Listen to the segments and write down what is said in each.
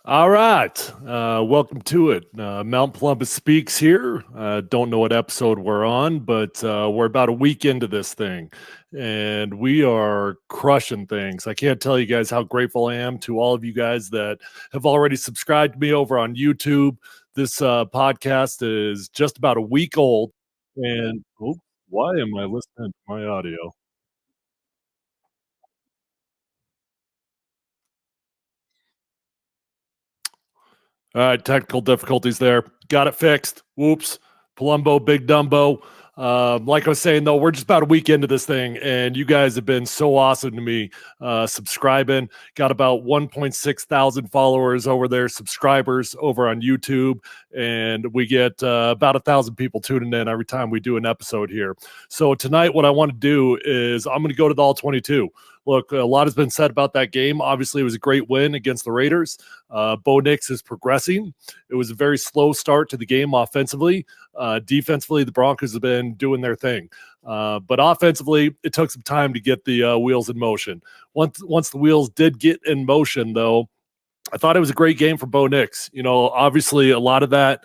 All right. Welcome to it. Mount Plumpus Speaks here. Don't know what episode we're on, but we're about a week into this thing and we are crushing things. I can't tell you guys how grateful I am to all of you guys that have already subscribed to me over on YouTube. This podcast is just about a week old. And oh, why am I listening to my audio? All right, technical difficulties there. Got it fixed. Whoops. Palumbo, Big Dumbo. Like I was saying, though, we're just about a week into this thing, and you guys have been so awesome to me. Subscribing, got about 1.6 thousand followers over there, subscribers over on YouTube, and we get about 1,000 people tuning in every time we do an episode here. So tonight, what I want to do is I'm going to go to the All 22. Look, a lot has been said about that game. Obviously, it was a great win against the Raiders. Bo Nix is progressing. It was a very slow start to the game offensively. Defensively, the Broncos have been doing their thing. But offensively, it took some time to get the wheels in motion. Once the wheels did get in motion, though, I thought it was a great game for Bo Nix. You know, obviously, a lot of that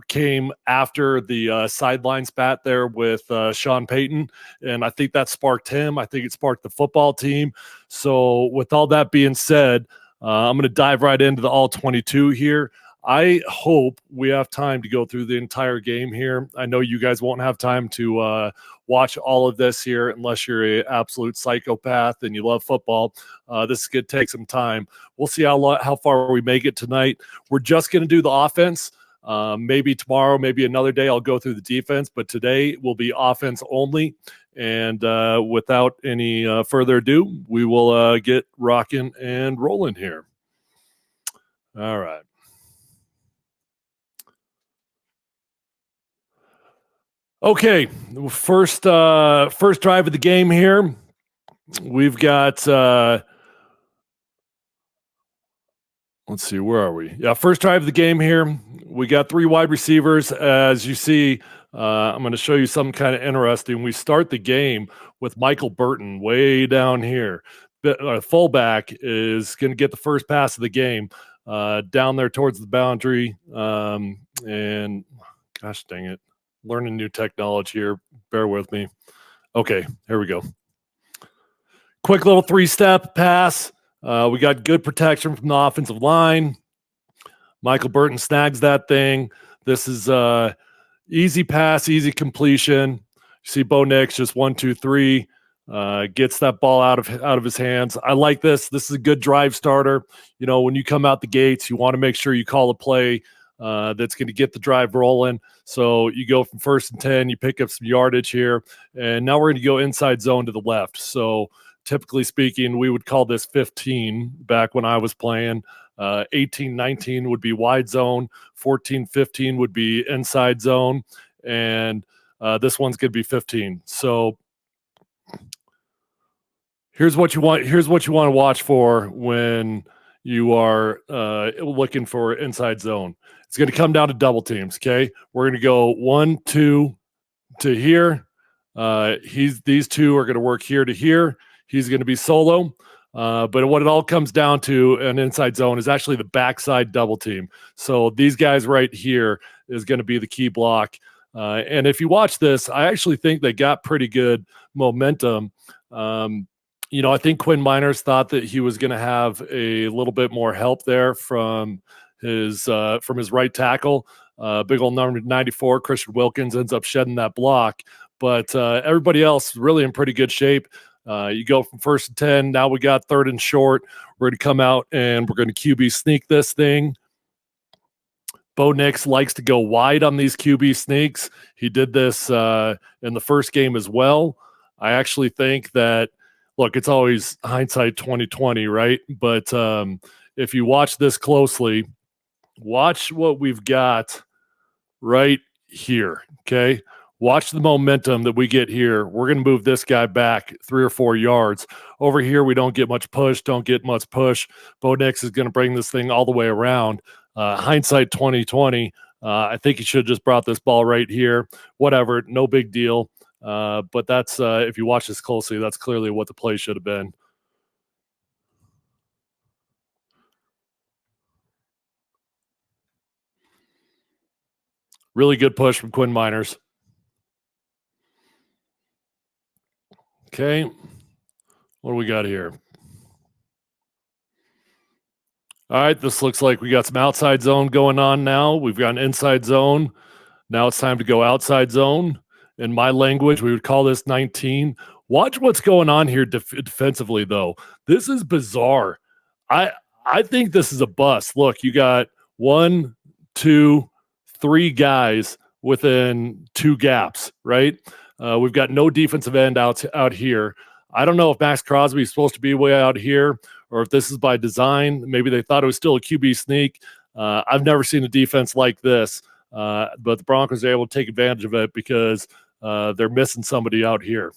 came after the sideline spat there with Sean Payton. And I think that sparked him. I think it sparked the football team. So, with all that being said, I'm going to dive right into the all 22 here. I hope we have time to go through the entire game here. I know you guys won't have time to watch all of this here unless you're an absolute psychopath and you love football. This is going to take some time. We'll see how far we make it tonight. We're just going to do the offense. Maybe tomorrow, maybe another day, I'll go through the defense, but today will be offense only. And without any further ado, we will get rocking and rolling here. All right. Okay, first drive of the game here. We've got let's see, where are we? Yeah, first drive of the game here. We got three wide receivers. As you see, I'm going to show you something kind of interesting. We start the game with Michael Burton way down here. Fullback is going to get the first pass of the game down there towards the boundary. And gosh dang it, learning new technology here. Bear with me. Okay, here we go. Quick little three-step pass. We got good protection from the offensive line. Michael Burton snags that thing. This is easy pass, easy completion. You see Bo Nix just 1, 2, 3, gets that ball out of his hands. I like this. This is a good drive starter. You know, when you come out the gates, you want to make sure you call a play that's going to get the drive rolling. So you go from 1st and 10, you pick up some yardage here, and now we're going to go inside zone to the left. So typically speaking, we would call this 15 back when I was playing. 18, 19 would be wide zone. 14, 15 would be inside zone. And this one's going to be 15. So here's what you want. Here's what you want to watch for when you are looking for inside zone. It's going to come down to double teams. Okay. We're going to go 1, 2 to here. These two are going to work here to here. He's going to be solo. But what it all comes down to an inside zone is actually the backside double team. So these guys right here is going to be the key block. And if you watch this, I actually think they got pretty good momentum. You know, I think Quinn Miners thought that he was going to have a little bit more help there from his right tackle. Big old number 94, Christian Wilkins, ends up shedding that block. But everybody else really in pretty good shape. You go from 1st and 10. Now we got 3rd and short. We're going to come out and we're going to QB sneak this thing. Bo Nix likes to go wide on these QB sneaks. He did this in the first game as well. I actually think that, look, it's always hindsight 2020, right? But if you watch this closely, watch what we've got right here, okay? Watch the momentum that we get here. We're going to move this guy back 3 or 4 yards. Over here, we don't get much push, don't get much push. Bo Nix is going to bring this thing all the way around. Hindsight 2020, I think he should have just brought this ball right here. Whatever, no big deal. But that's, if you watch this closely, that's clearly what the play should have been. Really good push from Quinn Miners. Okay. What do we got here? All right, this looks like we got some outside zone going on now. We've got an inside zone. Now it's time to go outside zone. In my language, we would call this 19. Watch what's going on here defensively, though. This is bizarre. I I think this is a bust. Look, you got 1, 2, 3 guys within 2 gaps, right? We've got no defensive end out here. I don't know if Max Crosby is supposed to be way out here or if this is by design. Maybe they thought it was still a QB sneak. I've never seen a defense like this, but the Broncos are able to take advantage of it because they're missing somebody out here.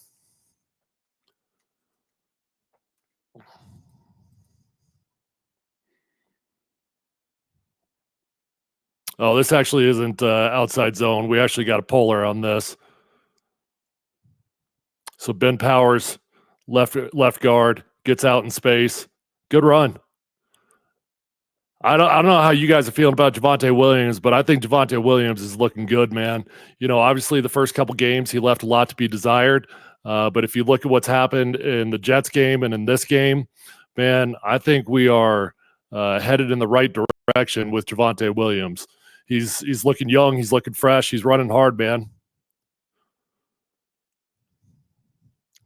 Oh, this actually isn't outside zone. We actually got a polar on this. So Ben Powers, left guard, gets out in space. Good run. I don't know how you guys are feeling about Javonte Williams, but I think Javonte Williams is looking good, man. You know, obviously the first couple games he left a lot to be desired, but if you look at what's happened in the Jets game and in this game, man, I think we are headed in the right direction with Javonte Williams. He's looking young, he's looking fresh, he's running hard, man.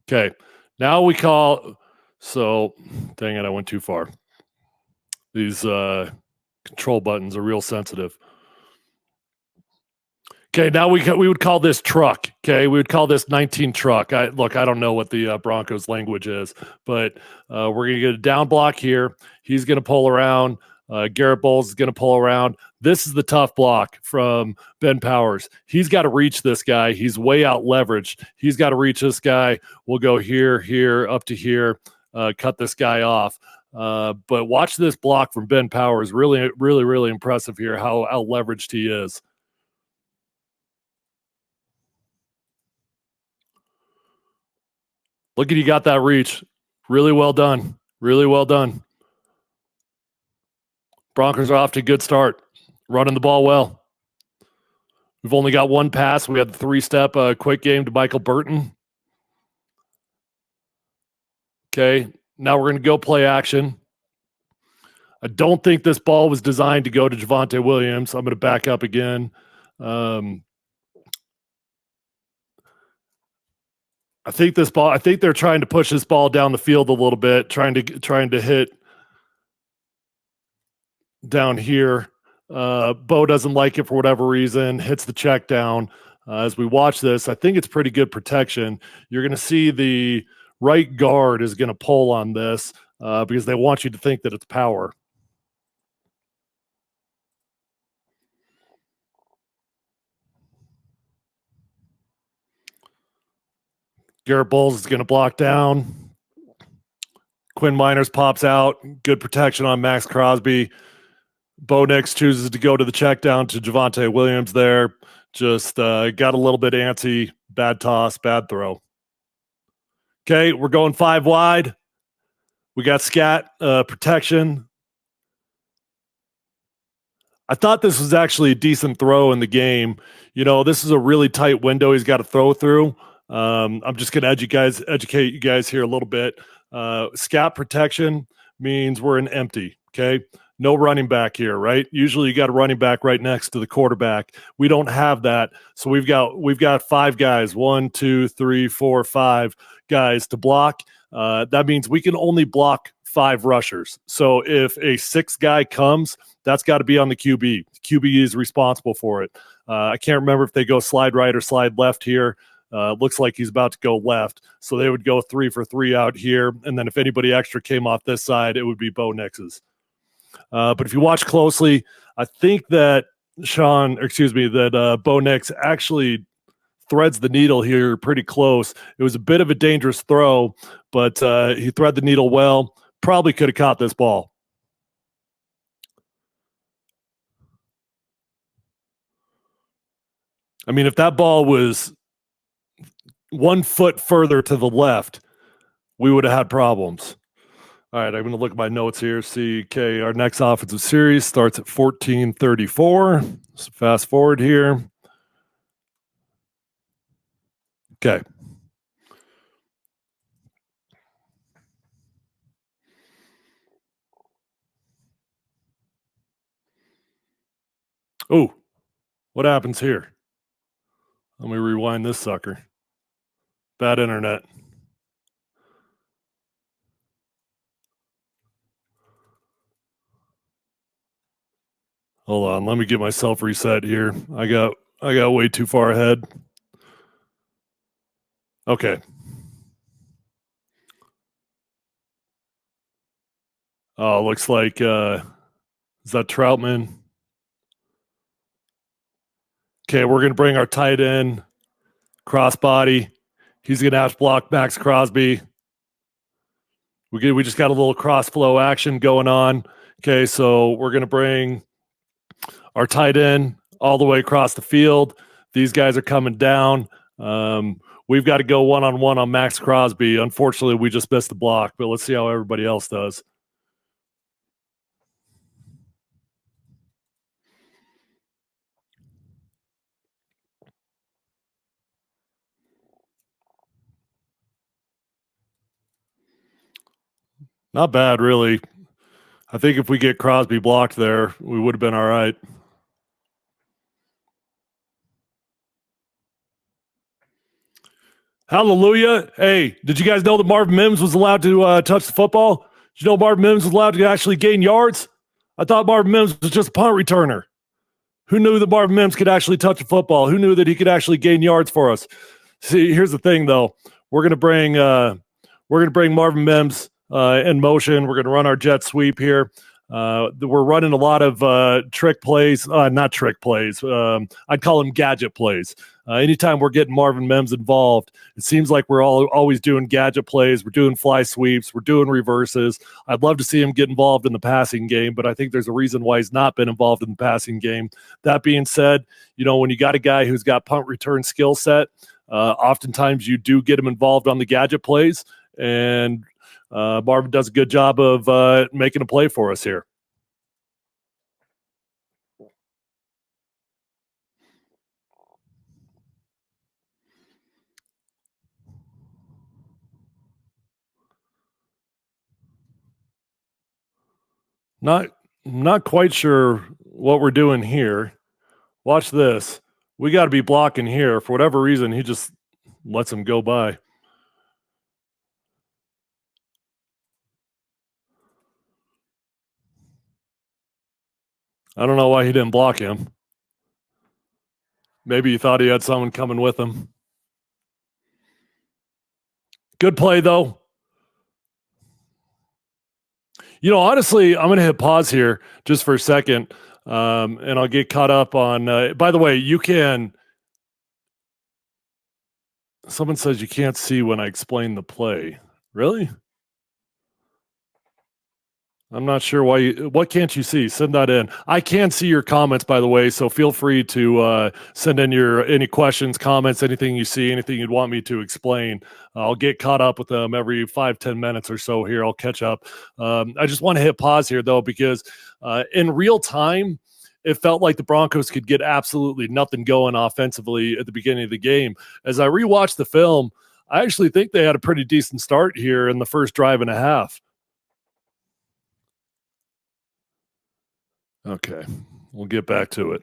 Okay, now we call. So, dang it, I went too far. These control buttons are real sensitive. Okay, now we would call this truck. Okay, we would call this 19 truck. I don't know what the Broncos language is, but we're gonna get a down block here. He's gonna pull around. Garrett Bowles is gonna pull around. This is the tough block from Ben Powers. He's got to reach this guy. He's way out leveraged. He's got to reach this guy. We'll go here, up to here. Cut this guy off. But watch this block from Ben Powers. Really, really, really impressive here. How out leveraged he is. Look at, you got that reach. Really well done. Really well done. Broncos are off to a good start. Running the ball well. We've only got one pass. We had the 3-step quick game to Michael Burton. Okay, now we're going to go play action. I don't think this ball was designed to go to Javonte Williams. I'm going to back up again. I think they're trying to push this ball down the field a little bit, trying to hit down here. Bo doesn't like it for whatever reason, hits the check down. As we watch this, I think it's pretty good protection. You're going to see the right guard is going to pull on this because they want you to think that it's power. Garrett Bowles is going to block down. Quinn Miners pops out. Good protection on Max Crosby. Bo Nix chooses to go to the check down to Javonte Williams there. Just got a little bit antsy. Bad toss, bad throw. Okay, we're going 5 wide. We got scat protection. I thought this was actually a decent throw in the game. You know, this is a really tight window he's got to throw through. I'm just going to educate you guys here a little bit. Scat protection means we're in empty, okay? No running back here, right? Usually you got a running back right next to the quarterback. We don't have that. So we've got 5 guys, 1, 2, 3, 4, 5 guys to block. That means we can only block 5 rushers. So if a 6th guy comes, that's got to be on the QB. QB is responsible for it. I can't remember if they go slide right or slide left here. Looks like he's about to go left. So they would go 3 for 3 out here. And then if anybody extra came off this side, it would be Bo Nix's. But if you watch closely, I think that Bo Nix actually threads the needle here pretty close. It was a bit of a dangerous throw, but he thread the needle well. Probably could have caught this ball. I mean, if that ball was 1 foot further to the left, we would have had problems. All right, I'm going to look at my notes here. See, our next offensive series starts at 14:34. So fast forward here. Okay. Oh, what happens here? Let me rewind this sucker. Bad internet. Hold on, let me get myself reset here. I got way too far ahead. Okay. Oh, looks like is that Troutman? Okay, we're gonna bring our tight end crossbody. He's gonna have to block Max Crosby. We just got a little cross flow action going on. Okay, so we're gonna bring our tight end all the way across the field. These guys are coming down. We've got to go one-on-one on Max Crosby. Unfortunately, we just missed the block, but let's see how everybody else does. Not bad, really. I think if we get Crosby blocked there, we would have been all right. Hallelujah. Hey, did you guys know that Marvin Mims was allowed to touch the football? Did you know Marvin Mims was allowed to actually gain yards? I thought Marvin Mims was just a punt returner. Who knew that Marvin Mims could actually touch a football? Who knew that he could actually gain yards for us? See, here's the thing, though. We're gonna bring Marvin Mims in motion. We're gonna run our jet sweep here. We're running a lot of trick plays, not trick plays. I'd call them gadget plays. Anytime we're getting Marvin Mims involved, it seems like we're always doing gadget plays. We're doing fly sweeps. We're doing reverses. I'd love to see him get involved in the passing game, but I think there's a reason why he's not been involved in the passing game. That being said, when you got a guy who's got punt return skill set, oftentimes you do get him involved on the gadget plays, and Marvin does a good job of making a play for us here. Not not quite sure what we're doing here. Watch this. We got to be blocking here. For whatever reason, he just lets him go by. I don't know why he didn't block him. Maybe he thought he had someone coming with him. Good play, though. Honestly, I'm going to hit pause here just for a second, and I'll get caught up on. By the way, you can. Someone says you can't see when I explain the play. Really? I'm not sure why. What can't you see? Send that in. I can see your comments, by the way, so feel free to send in any questions, comments, anything you see, anything you'd want me to explain. I'll get caught up with them every 5-10 minutes or so here. I'll catch up. I just want to hit pause here, though, because in real time, it felt like the Broncos could get absolutely nothing going offensively at the beginning of the game. As I rewatched the film, I actually think they had a pretty decent start here in the first drive and a half. Okay, we'll get back to it.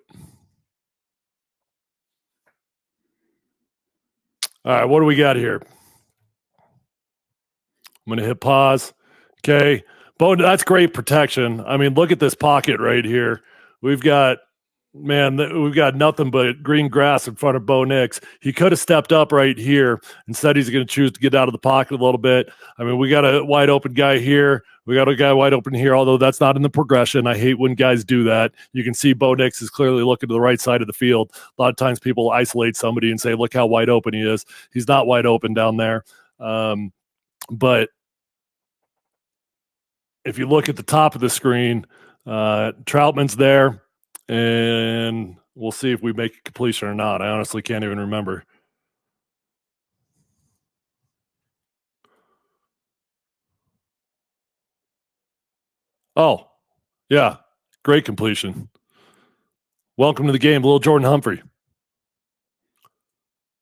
All right, what do we got here? I'm going to hit pause. Okay, that's great protection. I mean, look at this pocket right here. We've got nothing but green grass in front of Bo Nix. He could have stepped up right here. Instead, he's going to choose to get out of the pocket a little bit. I mean, we got a wide open guy here. We got a guy wide open here, although that's not in the progression. I hate when guys do that. You can see Bo Nix is clearly looking to the right side of the field. A lot of times people isolate somebody and say, look how wide open he is. He's not wide open down there. But if you look at the top of the screen, Troutman's there, and we'll see if we make a completion or not. I honestly can't even remember. Oh, yeah. Great completion. Welcome to the game, little Jordan Humphrey.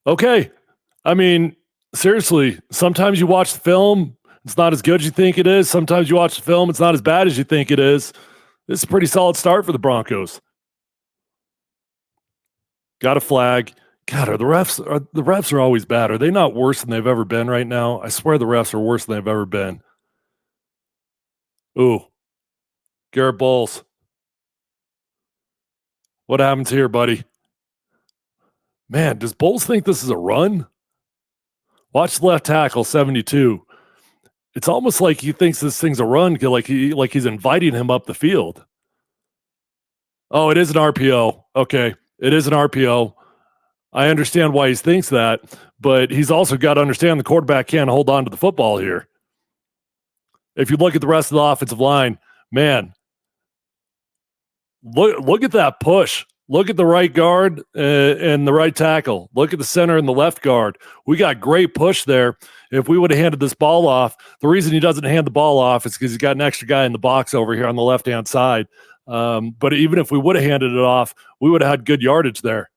Okay. I mean, seriously, sometimes you watch the film, it's not as good as you think it is. Sometimes you watch the film, it's not as bad as you think it is. This is a pretty solid start for the Broncos. Got a flag. God, the refs are always bad. Are they not worse than they've ever been right now? I swear the refs are worse than they've ever been. Ooh, Garrett Bowles. What happens here, buddy? Man, does Bowles think this is a run? Watch the left tackle, 72. It's almost like he thinks this thing's a run, like he's inviting him up the field. Oh, it is an RPO. Okay, it is an RPO. I understand why he thinks that, but he's also got to understand the quarterback can't hold on to the football here. If you look at the rest of the offensive line, man, look at that push. Look at the right guard and the right tackle. Look at the center and the left guard. We got great push there. If we would have handed this ball off, the reason he doesn't hand the ball off is because he's got an extra guy in the box over here on the left-hand side. But even if we would have handed it off, we would have had good yardage there.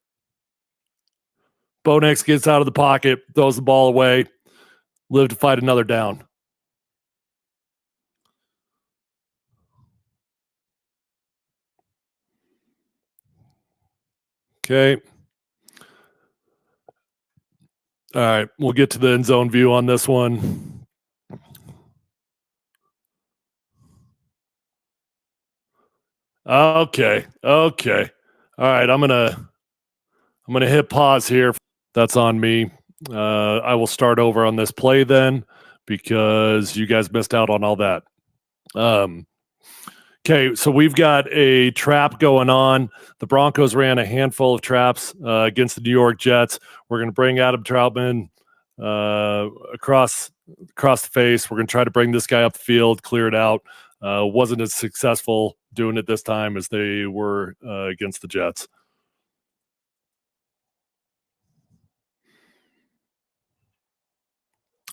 Bo Nix gets out of the pocket, throws the ball away, live to fight another down. Okay. All right, we'll get to the end zone view on this one. Okay. All right, I'm gonna hit pause here. That's on me. I will start over on this play then because you guys missed out on all that. Okay, so we've got a trap going on. The Broncos ran a handful of traps against the New York Jets. We're going to bring Adam Troutman across the face. We're going to try to bring this guy up the field, clear it out. Wasn't as successful doing it this time as they were against the Jets.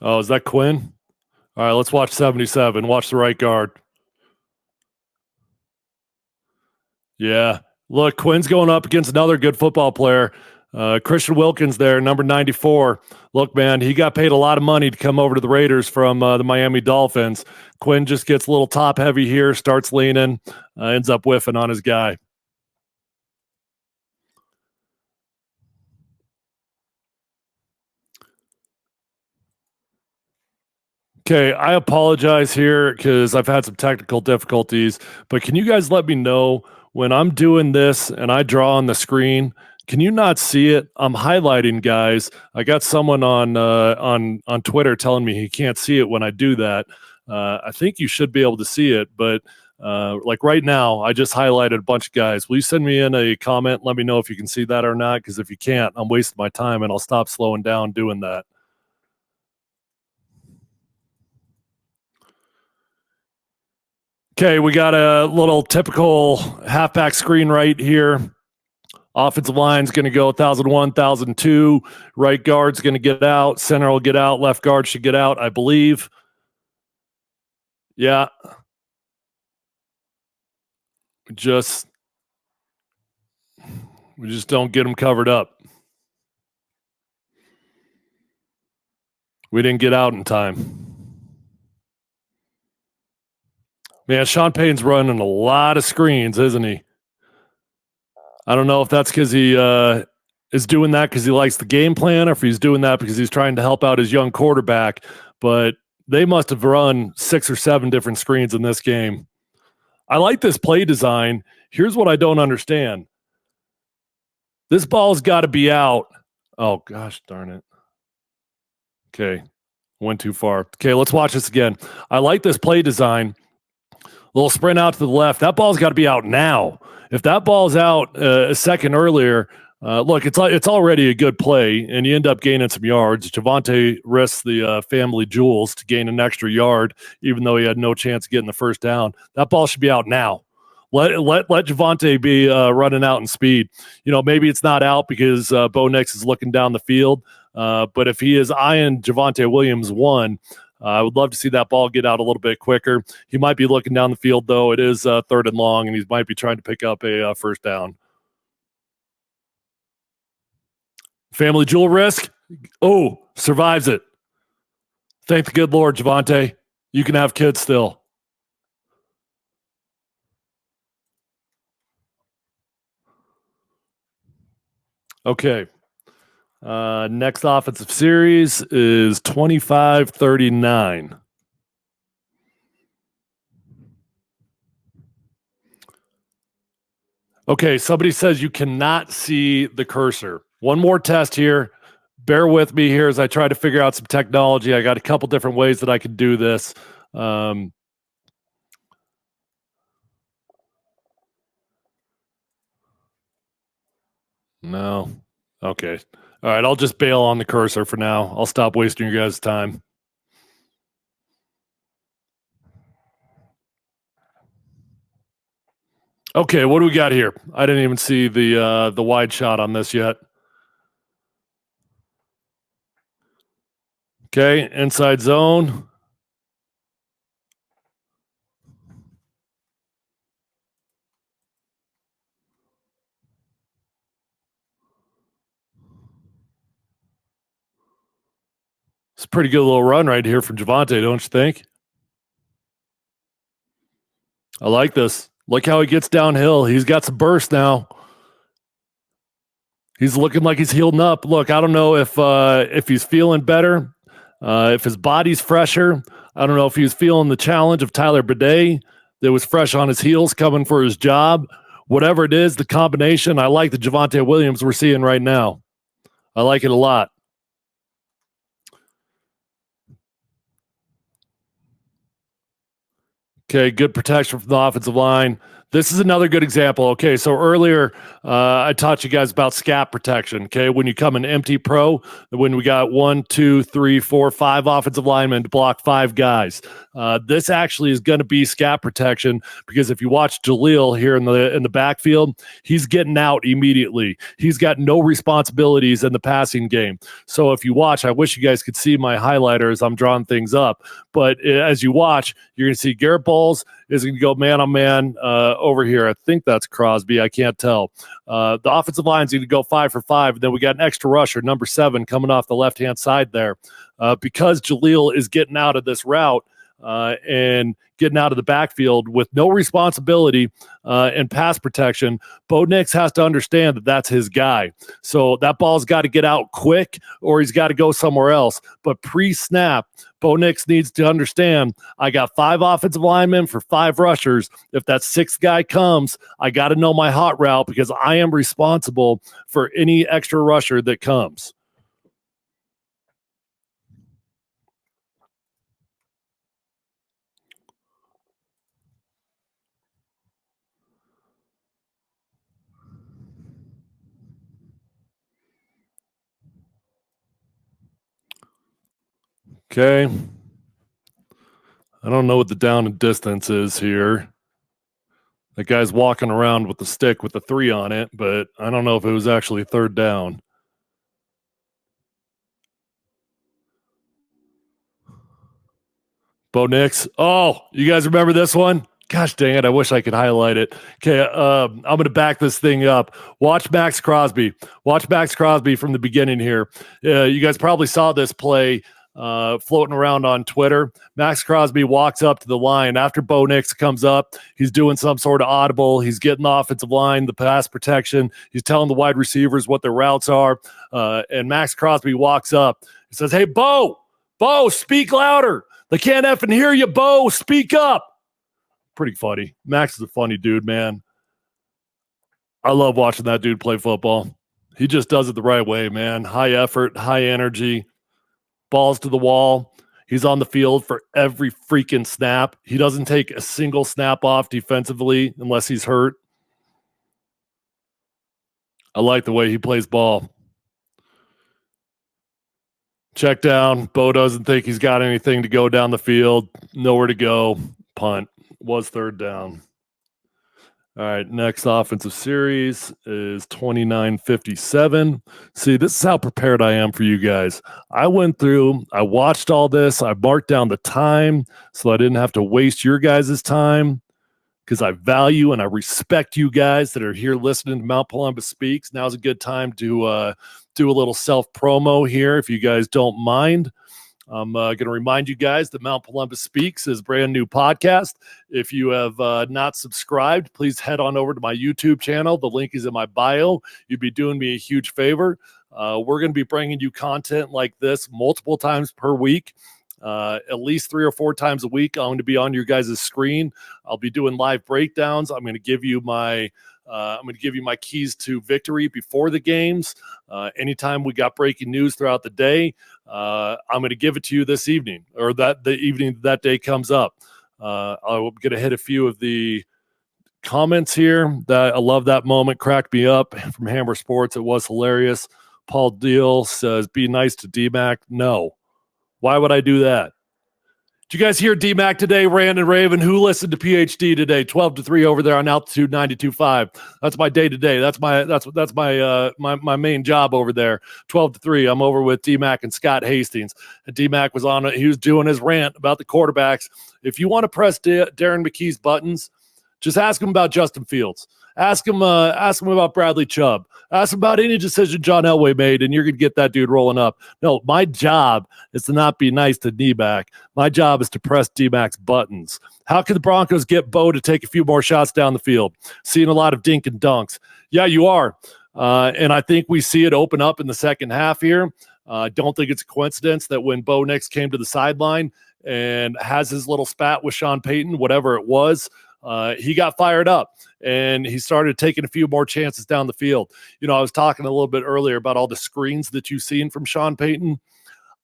Oh, is that Quinn? All right, let's watch 77. Watch the right guard. Yeah. Look, Quinn's going up against another good football player. Christian Wilkins there, number 94. Look, man, he got paid a lot of money to come over to the Raiders from the Miami Dolphins. Quinn just gets a little top heavy here, starts leaning, ends up whiffing on his guy. Okay, I apologize here because I've had some technical difficulties, but can you guys let me know when I'm doing this and I draw on the screen? Can you not see it? I'm highlighting, guys. I got someone on Twitter telling me he can't see it when I do that. I think you should be able to see it, but like right now, I just highlighted a bunch of guys. Will you send me in a comment? Let me know if you can see that or not, because if you can't, I'm wasting my time and I'll stop slowing down doing that. Okay, we got a little typical halfback screen right here. Offensive line's going to go 1,001, 1,002. Right guard's going to get out. Center will get out. Left guard should get out, I believe. Yeah. We just don't get them covered up. We didn't get out in time. Man, Sean Payton's running a lot of screens, isn't he? I don't know if that's because he is doing that because he likes the game plan or if he's doing that because he's trying to help out his young quarterback. But they must have run 6 or 7 different screens in this game. I like this play design. Here's what I don't understand. This ball's got to be out. Oh, gosh darn it. Okay, went too far. Okay, let's watch this again. I like this play design. Little sprint out to the left. That ball's got to be out now. If that ball's out a second earlier, look, it's already a good play, and you end up gaining some yards. Javonte risks the family jewels to gain an extra yard, even though he had no chance of getting the first down. That ball should be out now. Let Javonte be running out in speed. You know, maybe it's not out because Bo Nix is looking down the field, but if he is eyeing Javonte Williams one, I would love to see that ball get out a little bit quicker. He might be looking down the field, though. It is 3rd and long, and he might be trying to pick up a first down. Family jewel risk. Oh, survives it. Thank the good Lord, Javonte. You can have kids still. Okay. Next offensive series is 25-39. Okay, somebody says you cannot see the cursor. One more test here. Bear with me here as I try to figure out some technology. I got a couple different ways that I can do this. No. Okay. All right, I'll just bail on the cursor for now. I'll stop wasting your guys' time. Okay, what do we got here? I didn't even see the wide shot on this yet. Okay, inside zone. It's a pretty good little run right here from Javonte, don't you think? I like this. Look how he gets downhill. He's got some burst now. He's looking like he's healing up. Look, I don't know if he's feeling better, if his body's fresher. I don't know if he's feeling the challenge of Tyler Bidet that was fresh on his heels coming for his job. Whatever it is, the combination, I like the Javonte Williams we're seeing right now. I like it a lot. Okay, good protection from the offensive line. This is another good example. Okay, so earlier I taught you guys about scat protection. Okay, when you come in empty pro, when we got 1, 2, 3, 4, 5 offensive linemen to block 5 guys, this actually is going to be scat protection because if you watch Jaleel here in the backfield, he's getting out immediately. He's got no responsibilities in the passing game. So if you watch, I wish you guys could see my highlighter as I'm drawing things up. But as you watch, you're going to see Garrett Bowles is going to go man on man over here. I think that's Crosby. I can't tell. The offensive line is going to go 5 for 5. And then we got an extra rusher, number 7, coming off the left-hand side there. Because Jaleel is getting out of this route and getting out of the backfield with no responsibility and pass protection, Bo Nix has to understand that that's his guy. So that ball's got to get out quick or he's got to go somewhere else. But pre-snap, Bo Nix needs to understand, I got 5 offensive linemen for 5 rushers. If that 6th guy comes, I got to know my hot route because I am responsible for any extra rusher that comes. Okay. I don't know what the down and distance is here. That guy's walking around with the stick with the 3 on it, but I don't know if it was actually 3rd down. Bo Nix. Oh, you guys remember this one? Gosh dang it. I wish I could highlight it. Okay, I'm going to back this thing up. Watch Max Crosby. Watch Max Crosby from the beginning here. You guys probably saw this play floating around on Twitter. Max Crosby walks up to the line after Bo Nix comes up. He's doing some sort of audible. He's getting the offensive line, the pass protection. He's telling the wide receivers what their routes are. And Max Crosby walks up. He says, "Hey, Bo, speak louder. They can't effing hear you, Bo. Speak up." Pretty funny. Max is a funny dude, man. I love watching that dude play football. He just does it the right way, man. High effort, high energy, balls to the wall. He's on the field for every freaking snap. He doesn't take a single snap off defensively unless he's hurt. I like the way he plays ball. Check down. Bo doesn't think he's got anything to go down the field. Nowhere to go. Punt. Was 3rd down. All right, next offensive series is 29-57. See, this is how prepared I am for you guys. I went through, I watched all this, I marked down the time so I didn't have to waste your guys' time. because I value and I respect you guys that are here listening to Mount Columbus Speaks. Now's a good time to do a little self-promo here, if you guys don't mind. I'm going to remind you guys that Mount Columbus Speaks is a brand new podcast. If you have not subscribed, please head on over to my YouTube channel. The link is in my bio. You'd be doing me a huge favor. We're going to be bringing you content like this multiple times per week. At least 3 or 4 times a week. I'm going to be on your guys' screen. I'll be doing live breakdowns. I'm going to give you my keys to victory before the games. Anytime we got breaking news throughout the day, I'm going to give it to you this evening, or that the evening that day comes up. I'm going to hit a few of the comments here. That I love that moment. Cracked me up from Hammer Sports. It was hilarious. Paul Deal says, "Be nice to D-Mac." No. Why would I do that? Did you guys hear D-Mac today, Rand and Raven? Who listened to PhD today? 12-3 over there on Altitude 92.5. That's my day today. That's my main job over there. 12-3. I'm over with D-Mac and Scott Hastings. And D-Mac was on it. He was doing his rant about the quarterbacks. If you want to press Darren McKee's buttons, just ask him about Justin Fields. Ask him about Bradley Chubb. Ask him about any decision John Elway made, and you're going to get that dude rolling up. No, my job is to not be nice to D-Mac. My job is to press D-Mac's buttons. How can the Broncos get Bo to take a few more shots down the field? Seeing a lot of dink and dunks. Yeah, you are. And I think we see it open up in the second half here. I don't think it's a coincidence that when Bo Nix came to the sideline and has his little spat with Sean Payton, whatever it was, he got fired up and he started taking a few more chances down the field. You know, I was talking a little bit earlier about all the screens that you've seen from Sean Payton.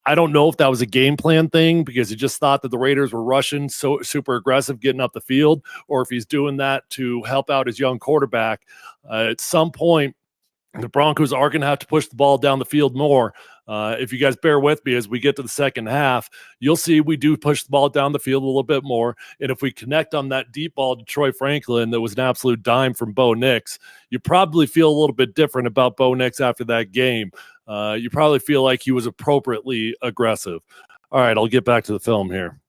I don't know if that was a game plan thing because he just thought that the Raiders were rushing so super aggressive getting up the field, or if he's doing that to help out his young quarterback. At some point, the Broncos are going to have to push the ball down the field more. If you guys bear with me as we get to the second half, you'll see we do push the ball down the field a little bit more. And if we connect on that deep ball to Troy Franklin that was an absolute dime from Bo Nix, you probably feel a little bit different about Bo Nix after that game. You probably feel like he was appropriately aggressive. All right, I'll get back to the film here.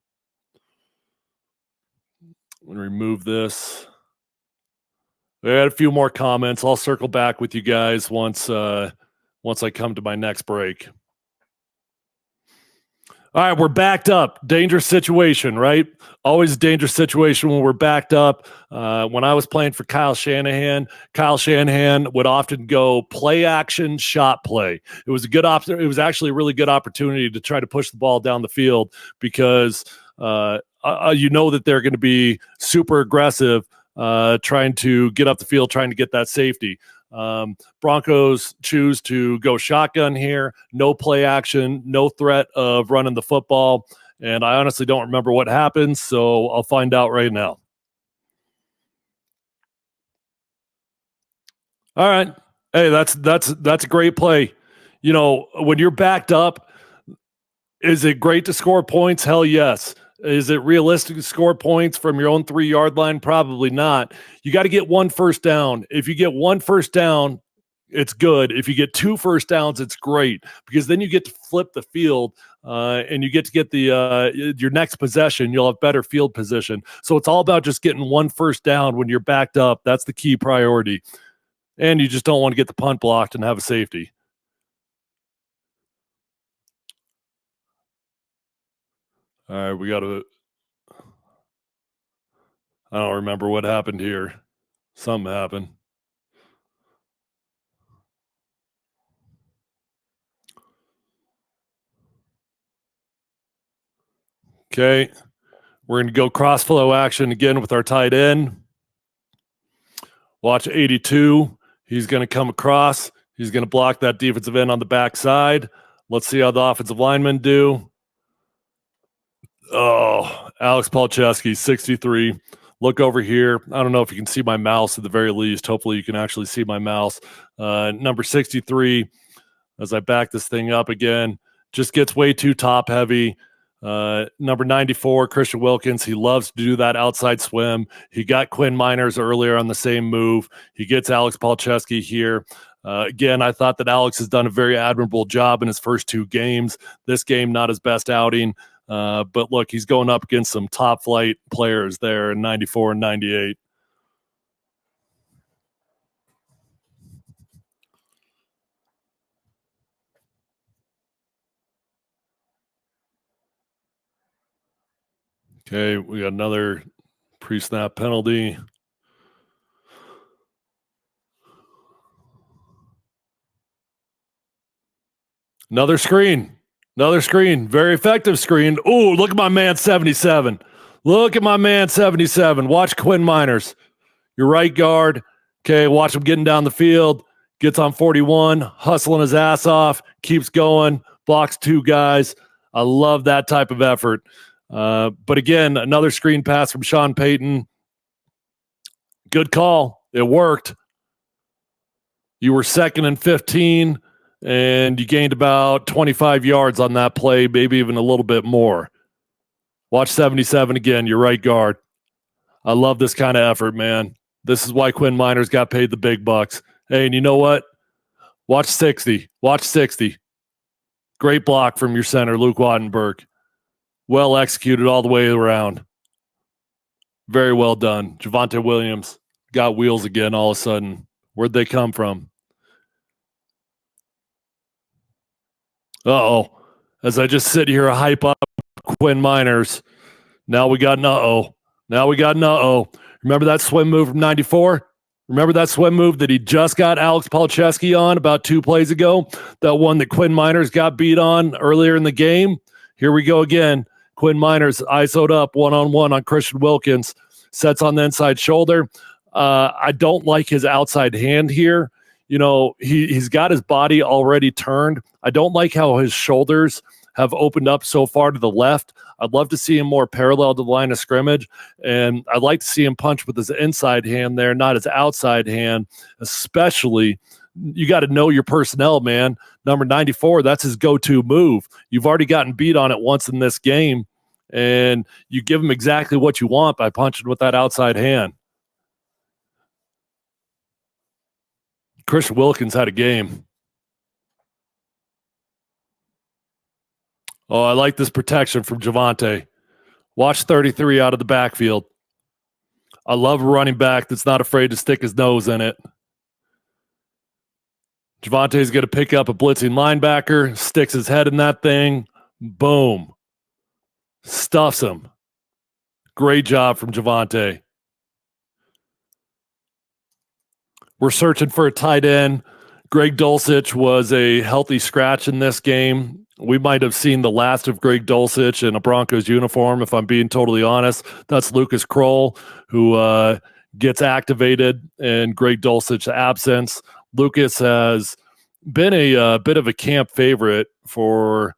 I'm going to remove this. We had a few more comments. I'll circle back with you guys once I come to my next break. All right, we're backed up. Dangerous situation, right? Always a dangerous situation when we're backed up. When I was playing for Kyle Shanahan would often go play action, shot play. It was a good option. It was actually a really good opportunity to try to push the ball down the field because you know that they're going to be super aggressive, trying to get up the field, trying to get that safety. Broncos choose to go shotgun here, no play action, no threat of running the football, and I honestly don't remember what happened, so I'll find out right now. All right. Hey, that's a great play. You know, when you're backed up, is it great to score points? Hell yes. Is it realistic to score points from your own 3-yard line? Probably not. You got to get 1 first down. If you get 1 first down, it's good. If you get 2 first downs, it's great because then you get to flip the field and you get to get the your next possession. You'll have better field position. So it's all about just getting 1 first down when you're backed up. That's the key priority. And you just don't want to get the punt blocked and have a safety. All right, we got to. I don't remember what happened here. Something happened. Okay, we're going to go cross flow action again with our tight end. Watch 82. He's going to come across. He's going to block that defensive end on the backside. Let's see how the offensive linemen do. Oh, Alex Palczewski, 63. Look over here. I don't know if you can see my mouse at the very least. Hopefully you can actually see my mouse. Number 63, as I back this thing up again, just gets way too top heavy. Number 94, Christian Wilkins. He loves to do that outside swim. He got Quinn Miners earlier on the same move. He gets Alex Palczewski here. Again, I thought that Alex has done a very admirable job in his first 2 games. This game, not his best outing. But look, he's going up against some top flight players there in 94 and 98. Okay, we got another pre-snap penalty. Another screen. Very effective screen. Ooh, look at my man 77. Look at my man 77. Watch Quinn Miners, your right guard. Okay, watch him getting down the field. Gets on 41, hustling his ass off, keeps going, blocks 2 guys. I love that type of effort. But again, another screen pass from Sean Payton. Good call. It worked. You were 2nd and 15, and you gained about 25 yards on that play, maybe even a little bit more. Watch 77 again, your right guard. I love this kind of effort, man. This is why Quinn Miners got paid the big bucks. Hey, and you know what? Watch 60. Watch 60. Great block from your center, Luke Wattenberg. Well executed all the way around. Very well done. Javonte Williams got wheels again all of a sudden. Where'd they come from? Uh-oh. As I just sit here, hype up Quinn Miners. Now we got an uh-oh. Remember that swim move from 94? Remember that swim move that he just got Alex Palczewski on about 2 plays ago? That one that Quinn Miners got beat on earlier in the game? Here we go again. Quinn Miners ISO'd up one-on-one on Christian Wilkins. Sets on the inside shoulder. I don't like his outside hand here. You know, he's got his body already turned. I don't like how his shoulders have opened up so far to the left. I'd love to see him more parallel to the line of scrimmage, and I'd like to see him punch with his inside hand there, not his outside hand, especially. You got to know your personnel, man. Number 94, that's his go-to move. You've already gotten beat on it once in this game, and you give him exactly what you want by punching with that outside hand. Christian Wilkins had a game. Oh, I like this protection from Javonte. Watch 33 out of the backfield. I love a running back that's not afraid to stick his nose in it. Javonte's going to pick up a blitzing linebacker, sticks his head in that thing. Boom. Stuffs him. Great job from Javonte. We're searching for a tight end. Greg Dulcich was a healthy scratch in this game. We might have seen the last of Greg Dulcich in a Broncos uniform, if I'm being totally honest. That's Lucas Kroll, who gets activated in Greg Dulcich's absence. Lucas has been a bit of a camp favorite for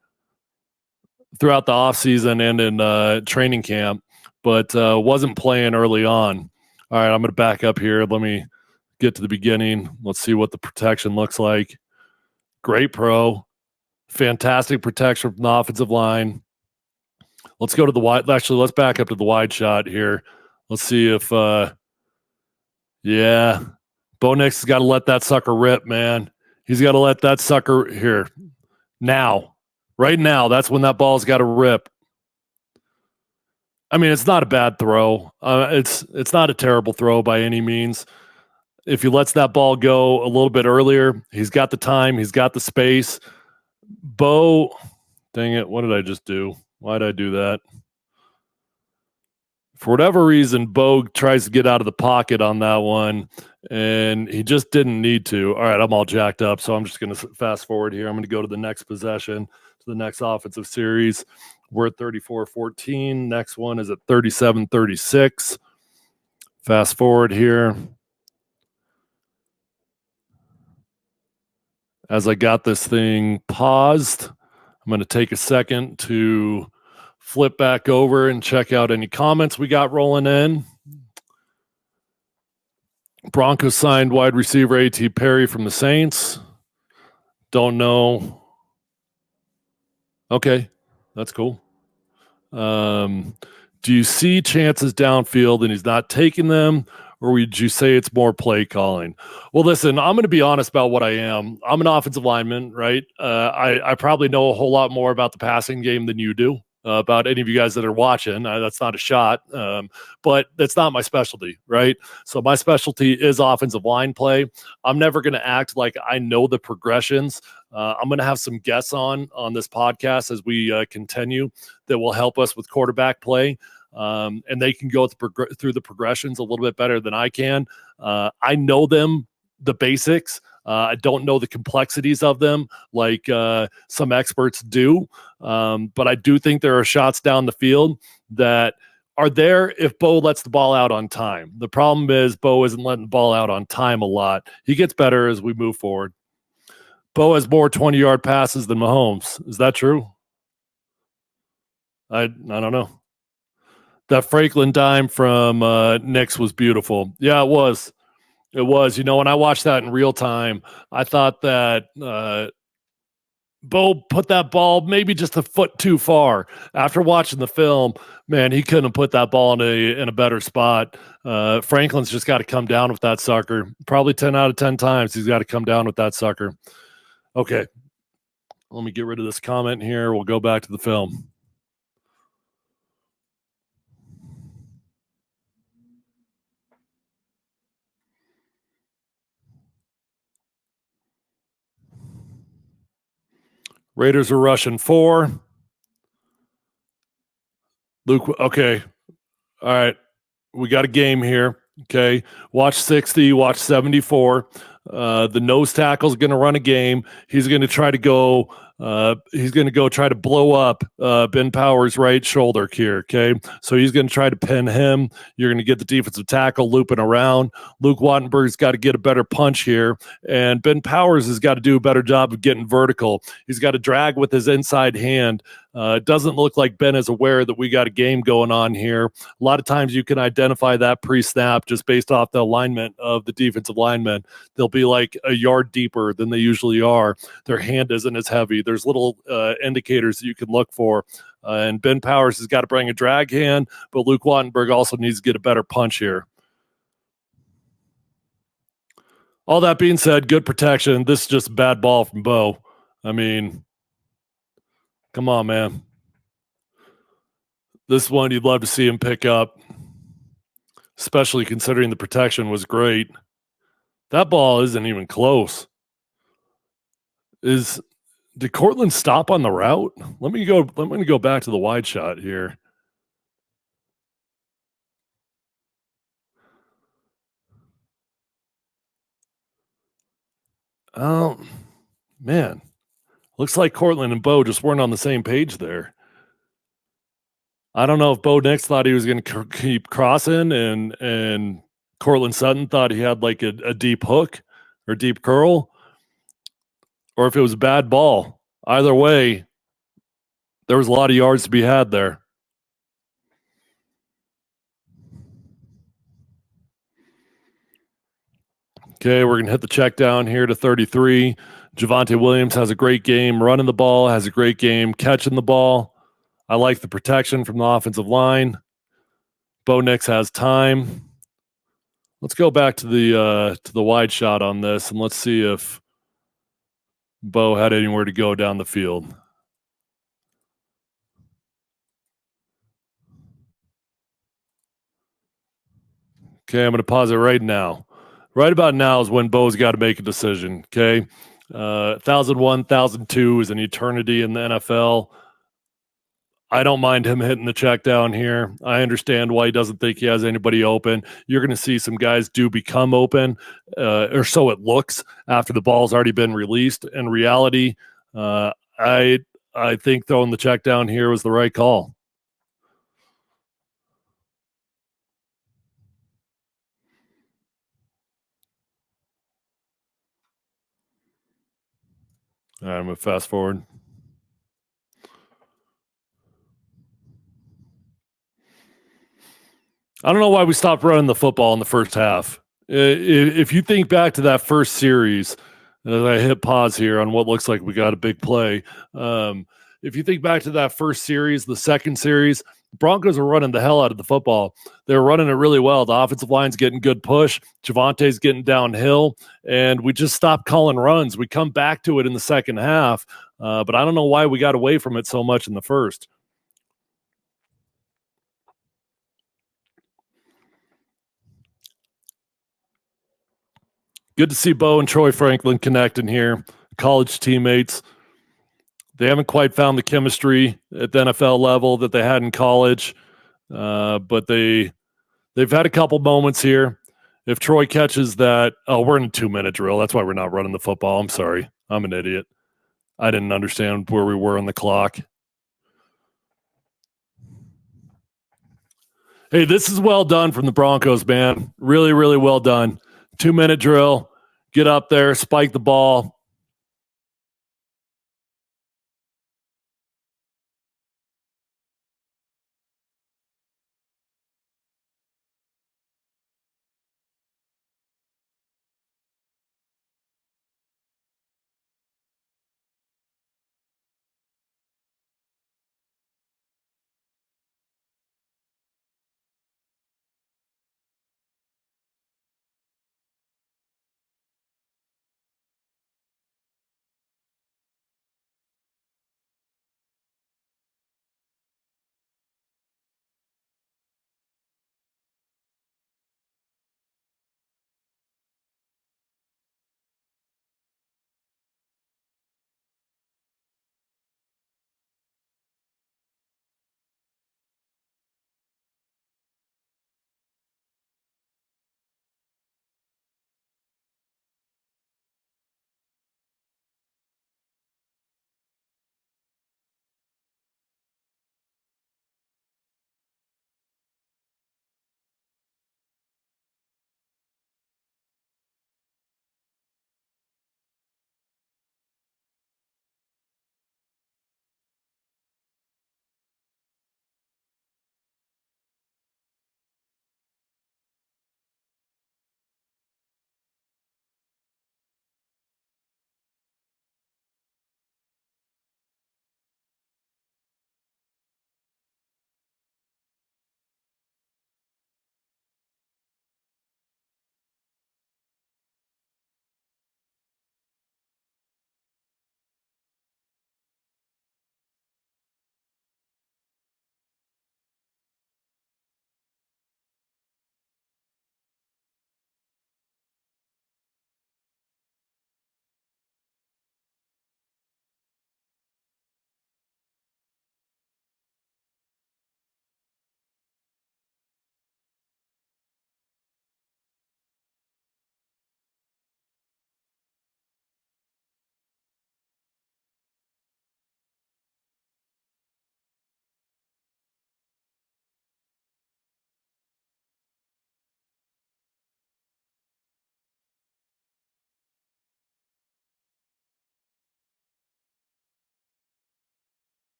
throughout the offseason and in training camp, but wasn't playing early on. All right, I'm going to back up here. Let me get to the beginning. Let's see what the protection looks like. Great pro. Fantastic protection from the offensive line. Let's go to the wide. Actually, let's back up to the wide shot here. Let's see if, yeah, Bo Nix has got to let that sucker rip, man. He's got to let that sucker here. Now. Right now, that's when that ball's got to rip. I mean, it's not a bad throw. It's not a terrible throw by any means. If he lets that ball go a little bit earlier, he's got the time, he's got the space. Bo, dang it, what did I just do? Why did I do that? For whatever reason, Bo tries to get out of the pocket on that one, and he just didn't need to. All right, I'm all jacked up, so I'm just going to fast forward here. I'm going to go to the next possession, to the next offensive series. We're at 34-14. Next one is at 37-36. Fast forward here. As I got this thing paused, I'm going to take a second to flip back over and check out any comments we got rolling in. Broncos signed wide receiver A.T. Perry from the Saints. Don't know. Okay, that's cool. Do you see chances downfield and he's not taking them? Or would you say it's more play calling? Well, listen, I'm going to be honest about what I am. I'm an offensive lineman, right? I probably know a whole lot more about the passing game than you do. about any of you guys that are watching. That's not a shot, but that's not my specialty, right? So my specialty is offensive line play. I'm never going to act like I know the progressions. I'm going to have some guests on this podcast as we continue that will help us with quarterback play. And they can go through the progressions a little bit better than I can. I know the basics. I don't know the complexities of them like some experts do. But I do think there are shots down the field that are there if Bo lets the ball out on time. The problem is Bo isn't letting the ball out on time a lot. He gets better as we move forward. Bo has more 20-yard passes than Mahomes. Is that true? I don't know. That Franklin dime from Knicks was beautiful. Yeah, it was. It was. When I watched that in real time, I thought that Bo put that ball maybe just a foot too far. After watching the film, man, he couldn't have put that ball in a better spot. Franklin's just got to come down with that sucker. Probably 10 out of 10 times he's got to come down with that sucker. Okay. Let me get rid of this comment here. We'll go back to the film. Raiders are rushing 4. Luke, okay. All right. We got a game here. Okay. Watch 60, watch 74. The nose tackle is going to run a game. He's going to try to go. He's going to go try to blow up Ben Powers' right shoulder here. Okay, so he's going to try to pin him. You're going to get the defensive tackle looping around. Luke Wattenberg's got to get a better punch here, and Ben Powers has got to do a better job of getting vertical. He's got to drag with his inside hand. It doesn't look like Ben is aware that we got a game going on here. A lot of times you can identify that pre-snap just based off the alignment of the defensive linemen. They'll be like a yard deeper than they usually are. Their hand isn't as heavy. There's little indicators that you can look for. And Ben Powers has got to bring a drag hand, but Luke Wattenberg also needs to get a better punch here. All that being said, good protection. This is just a bad ball from Bo. I mean, come on, man. This one you'd love to see him pick up, especially considering the protection was great. That ball isn't even close. Did Cortland stop on the route? Let me go back to the wide shot here. Oh, man. Looks like Cortland and Bo just weren't on the same page there. I don't know if Bo Nix thought he was going to keep crossing and Cortland Sutton thought he had like a deep hook or deep curl, or if it was a bad ball. Either way, there was a lot of yards to be had there. Okay, we're going to hit the check down here to 33. Javonte Williams has a great game running the ball, has a great game catching the ball. I like the protection from the offensive line. Bo Nix has time. Let's go back to the wide shot on this, and let's see if Bo had anywhere to go down the field. Okay, I'm going to pause it right now. Right about now is when Bo's got to make a decision. Okay, 1,001, 1,002 is an eternity in the NFL. I don't mind him hitting the check down here. I understand why he doesn't think he has anybody open. You're going to see some guys do become open, or so it looks after the ball's already been released. In reality, I think throwing the check down here was the right call. All right, I'm going to fast forward. I don't know why we stopped running the football in the first half. If you think back to that first series, as I hit pause here on what looks like we got a big play. If you think back to that first series, the second series, Broncos are running the hell out of the football. They're running it really well. The offensive line's getting good push. Javonte's getting downhill, and we just stopped calling runs. We come back to it in the second half, but I don't know why we got away from it so much in the first. Good to see Bo and Troy Franklin connecting here. College teammates. They haven't quite found the chemistry at the NFL level that they had in college, but they've had a couple moments here. If Troy catches that, oh, we're in a 2-minute drill. That's why we're not running the football. I'm sorry. I'm an idiot. I didn't understand where we were on the clock. Hey, this is well done from the Broncos, man. Really, really well done. 2-minute drill. Get up there, spike the ball.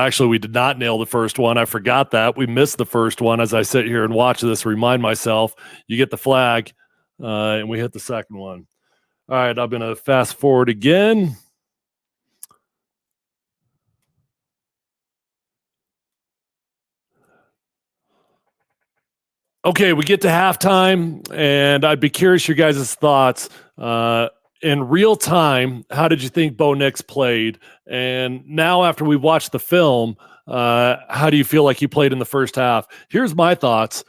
Actually, we did not nail the first one. I forgot that. We missed the first one as I sit here and watch this, remind myself. You get the flag, and we hit the second one. All right, I'm going to fast forward again. Okay, we get to halftime, and I'd be curious your guys' thoughts. In real time, how did you think Bo Nix played? And now, after we watched the film, how do you feel like he played in the first half? Here's my thoughts.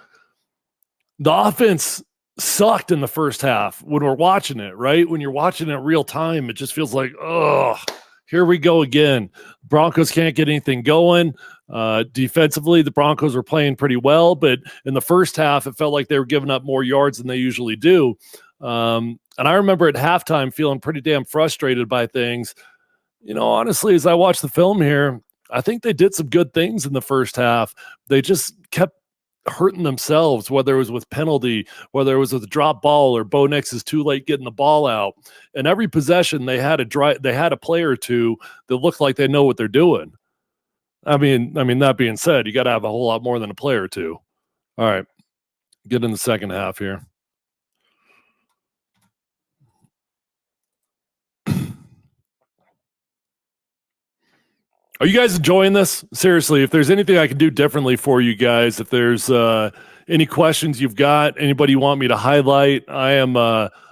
The offense sucked in the first half when we're watching it, right? When you're watching it real time, it just feels like, oh, here we go again. Broncos can't get anything going. Defensively, the Broncos were playing pretty well, but in the first half, it felt like they were giving up more yards than they usually do. And I remember at halftime feeling pretty damn frustrated by things. You know, honestly, as I watched the film here, I think they did some good things in the first half. They just kept hurting themselves, whether it was with penalty, whether it was with a drop ball or Bo Nix is too late getting the ball out. And every possession they had a player or two that looked like they know what they're doing. I mean, that being said, you got to have a whole lot more than a player or two. All right, get in the second half here. Are you guys enjoying this? Seriously, if there's anything I can do differently for you guys, if there's any questions you've got, anybody you want me to highlight, I'm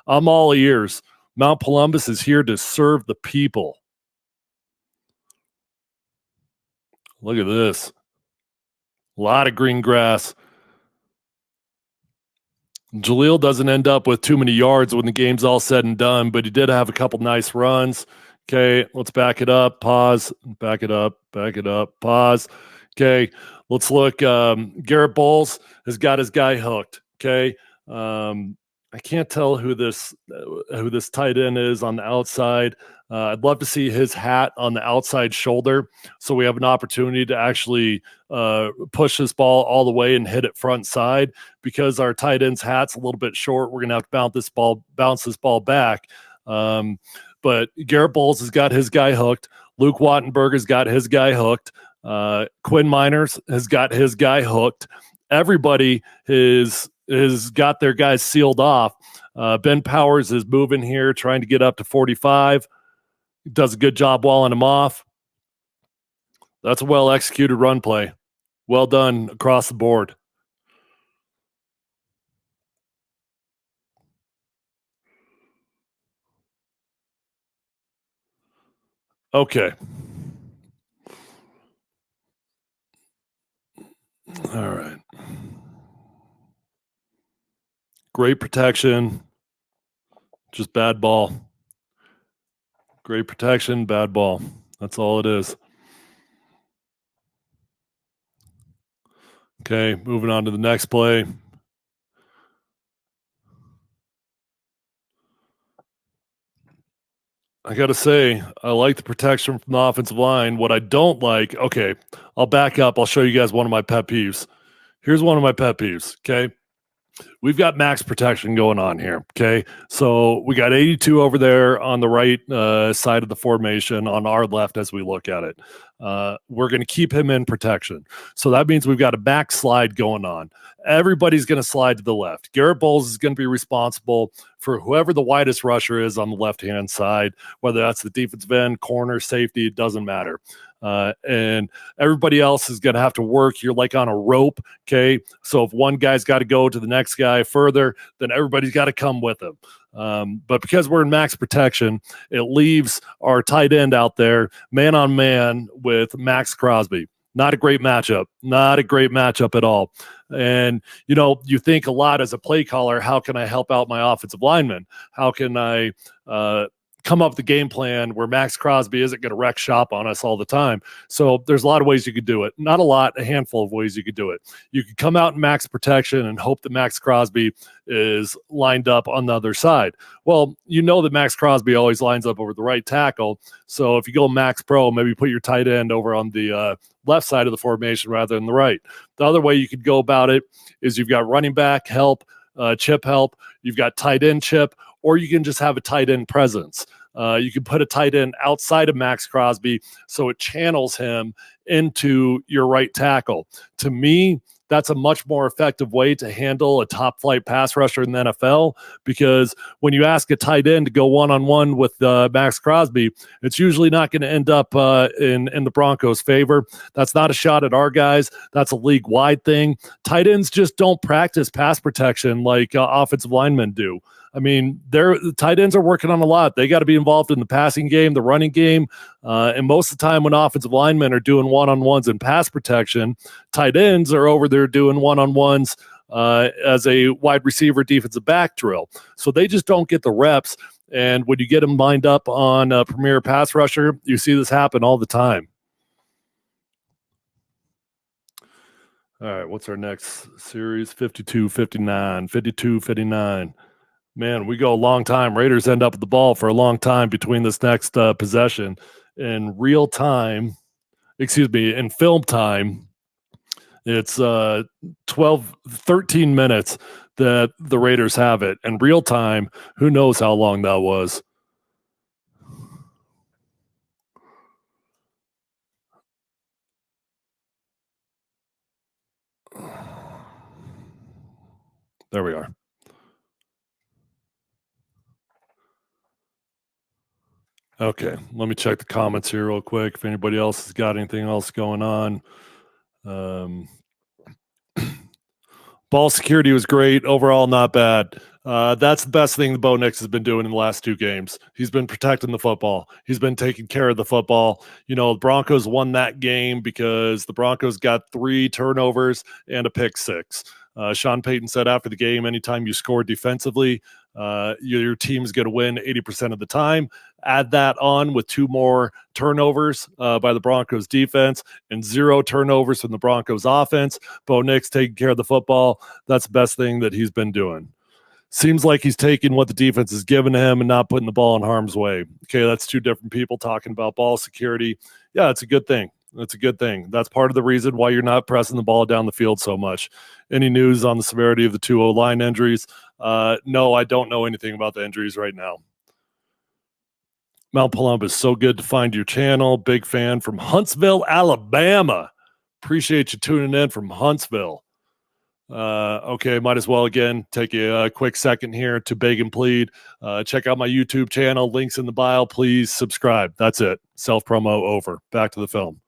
all ears. Mount Columbus is here to serve the people. Look at this. A lot of green grass. Jaleel doesn't end up with too many yards when the game's all said and done, but he did have a couple nice runs. Okay, let's back it up, pause, back it up, pause. Okay, let's look. Garrett Bowles has got his guy hooked. Okay, I can't tell who this tight end is on the outside. I'd love to see his hat on the outside shoulder, so we have an opportunity to actually push this ball all the way and hit it front side. Because our tight end's hat's a little bit short, we're gonna have to bounce this ball back. But Garrett Bowles has got his guy hooked. Luke Wattenberg has got his guy hooked. Quinn Miners has got his guy hooked. Everybody has got their guys sealed off. Ben Powers is moving here, trying to get up to 45. Does a good job walling him off. That's a well-executed run play. Well done across the board. Okay. All right. Great protection. Just bad ball. Great protection, bad ball. That's all it is. Okay, moving on to the next play. I got to say, I like the protection from the offensive line. What I don't like, okay, I'll back up. I'll show you guys one of my pet peeves. Here's one of my pet peeves, okay? We've got max protection going on here, okay? So we got 82 over there on the right side of the formation, on our left as we look at it. We're going to keep him in protection. So that means we've got a backslide going on. Everybody's going to slide to the left. Garrett Bowles is going to be responsible for whoever the widest rusher is on the left-hand side, whether that's the defensive end, corner, safety, it doesn't matter. And everybody else is going to have to work. You're like on a rope, okay? So if one guy's got to go to the next guy further, then everybody's got to come with him. But because we're in max protection, it leaves our tight end out there man on man with Max Crosby. Not a great matchup. Not a great matchup at all. And, you know, you think a lot as a play caller, how can I help out my offensive lineman? How can I come up with a game plan where Max Crosby isn't going to wreck shop on us all the time? So there's a lot of ways you could do it. Not a lot, a handful of ways you could do it. You could come out in max protection and hope that Max Crosby is lined up on the other side. Well, you know that Max Crosby always lines up over the right tackle. So if you go max pro, maybe put your tight end over on the left side of the formation rather than the right. The other way you could go about it is you've got running back help, chip help, you've got tight end chip, or you can just have a tight end presence. You can put a tight end outside of Max Crosby so it channels him into your right tackle. To me, that's a much more effective way to handle a top flight pass rusher in the NFL, because when you ask a tight end to go one-on-one with Max Crosby, it's usually not going to end up in the Broncos' favor. That's not a shot at our guys. That's a league-wide thing. Tight ends just don't practice pass protection like offensive linemen do. I mean, the tight ends are working on a lot. They got to be involved in the passing game, the running game, and most of the time when offensive linemen are doing one-on-ones in pass protection, tight ends are over there doing one-on-ones as a wide receiver defensive back drill. So they just don't get the reps. And when you get them lined up on a premier pass rusher, you see this happen all the time. All right, what's our next series? 52-59, 52-59. Man, we go a long time. Raiders end up with the ball for a long time between this next possession. In real time, in film time, it's 13 minutes that the Raiders have it. In real time, who knows how long that was. There we are. Okay, let me check the comments here real quick if anybody else has got anything else going on. Ball security was great. Overall, not bad. That's the best thing Bo Nix has been doing in the last 2 games. He's been protecting the football. He's been taking care of the football. You know, the Broncos won that game because the Broncos got 3 turnovers and a pick 6. Sean Payton said after the game, anytime you score defensively, your team's going to win 80% of the time. Add that on with 2 more turnovers by the Broncos defense and 0 turnovers from the Broncos offense. Bo Nix taking care of the football. That's the best thing that he's been doing. Seems like he's taking what the defense is giving him and not putting the ball in harm's way. Okay, that's 2 different people talking about ball security. Yeah, it's a good thing. That's a good thing. That's part of the reason why you're not pressing the ball down the field so much. Any news on the severity of the 2 O-line injuries? No, I don't know anything about the injuries right now. Mount Palumbo is so good to find your channel. Big fan from Huntsville, Alabama. Appreciate you tuning in from Huntsville. Okay, might as well again take a quick second here to beg and plead. Check out my YouTube channel. Links in the bio. Please subscribe. That's it. Self-promo over. Back to the film.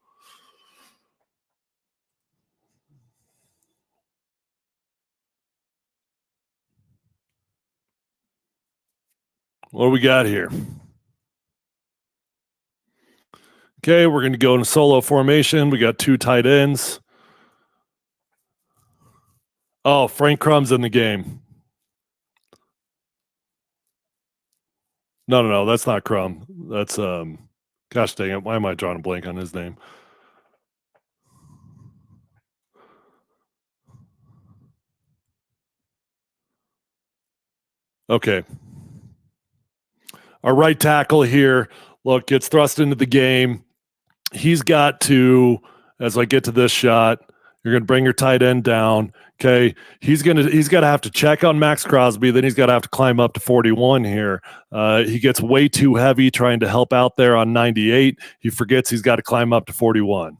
What do we got here? Okay, we're going to go in solo formation. We got 2 tight ends. Oh, Frank Crumb's in the game. No, that's not Crumb. That's gosh dang it, why am I drawing a blank on his name? Okay. Our right tackle here, look, gets thrust into the game. He's got to, as I get to this shot, you're going to bring your tight end down. Okay, he's got to have to check on Max Crosby. Then he's got to have to climb up to 41 here. He gets way too heavy trying to help out there on 98. He forgets he's got to climb up to 41.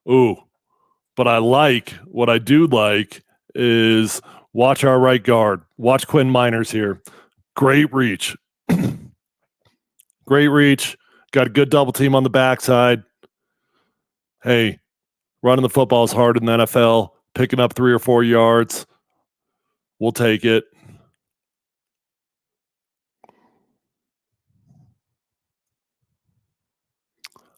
Ooh, but what I do like is watch our right guard. Watch Quinn Miners here. Great reach. Great reach. Got a good double team on the backside. Hey, running the football is hard in the NFL. Picking up 3 or 4 yards, we'll take it.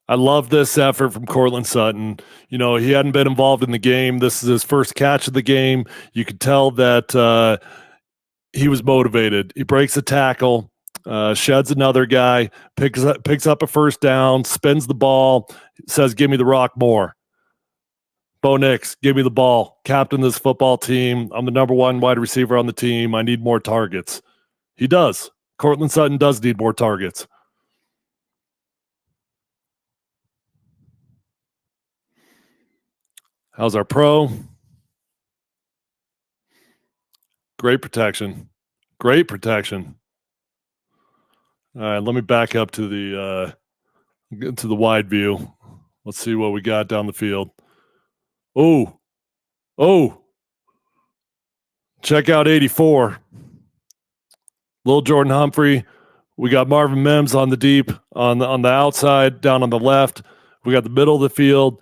I love this effort from Courtland Sutton. You know, he hadn't been involved in the game. This is his first catch of the game. You could tell that he was motivated. He breaks a tackle, sheds another guy, picks up a first down, spins the ball, says, "Give me the rock more." Bo Nix, give me the ball. Captain this football team. I'm the number 1 wide receiver on the team. I need more targets. He does. Courtland Sutton does need more targets. How's our pro? Great protection. Great protection. All right, let me back up to the Get to the wide view. Let's see what we got down the field. Oh, check out 84. Little Jordan Humphrey. We got Marvin Mims on the deep, on the outside, down on the left. We got the middle of the field.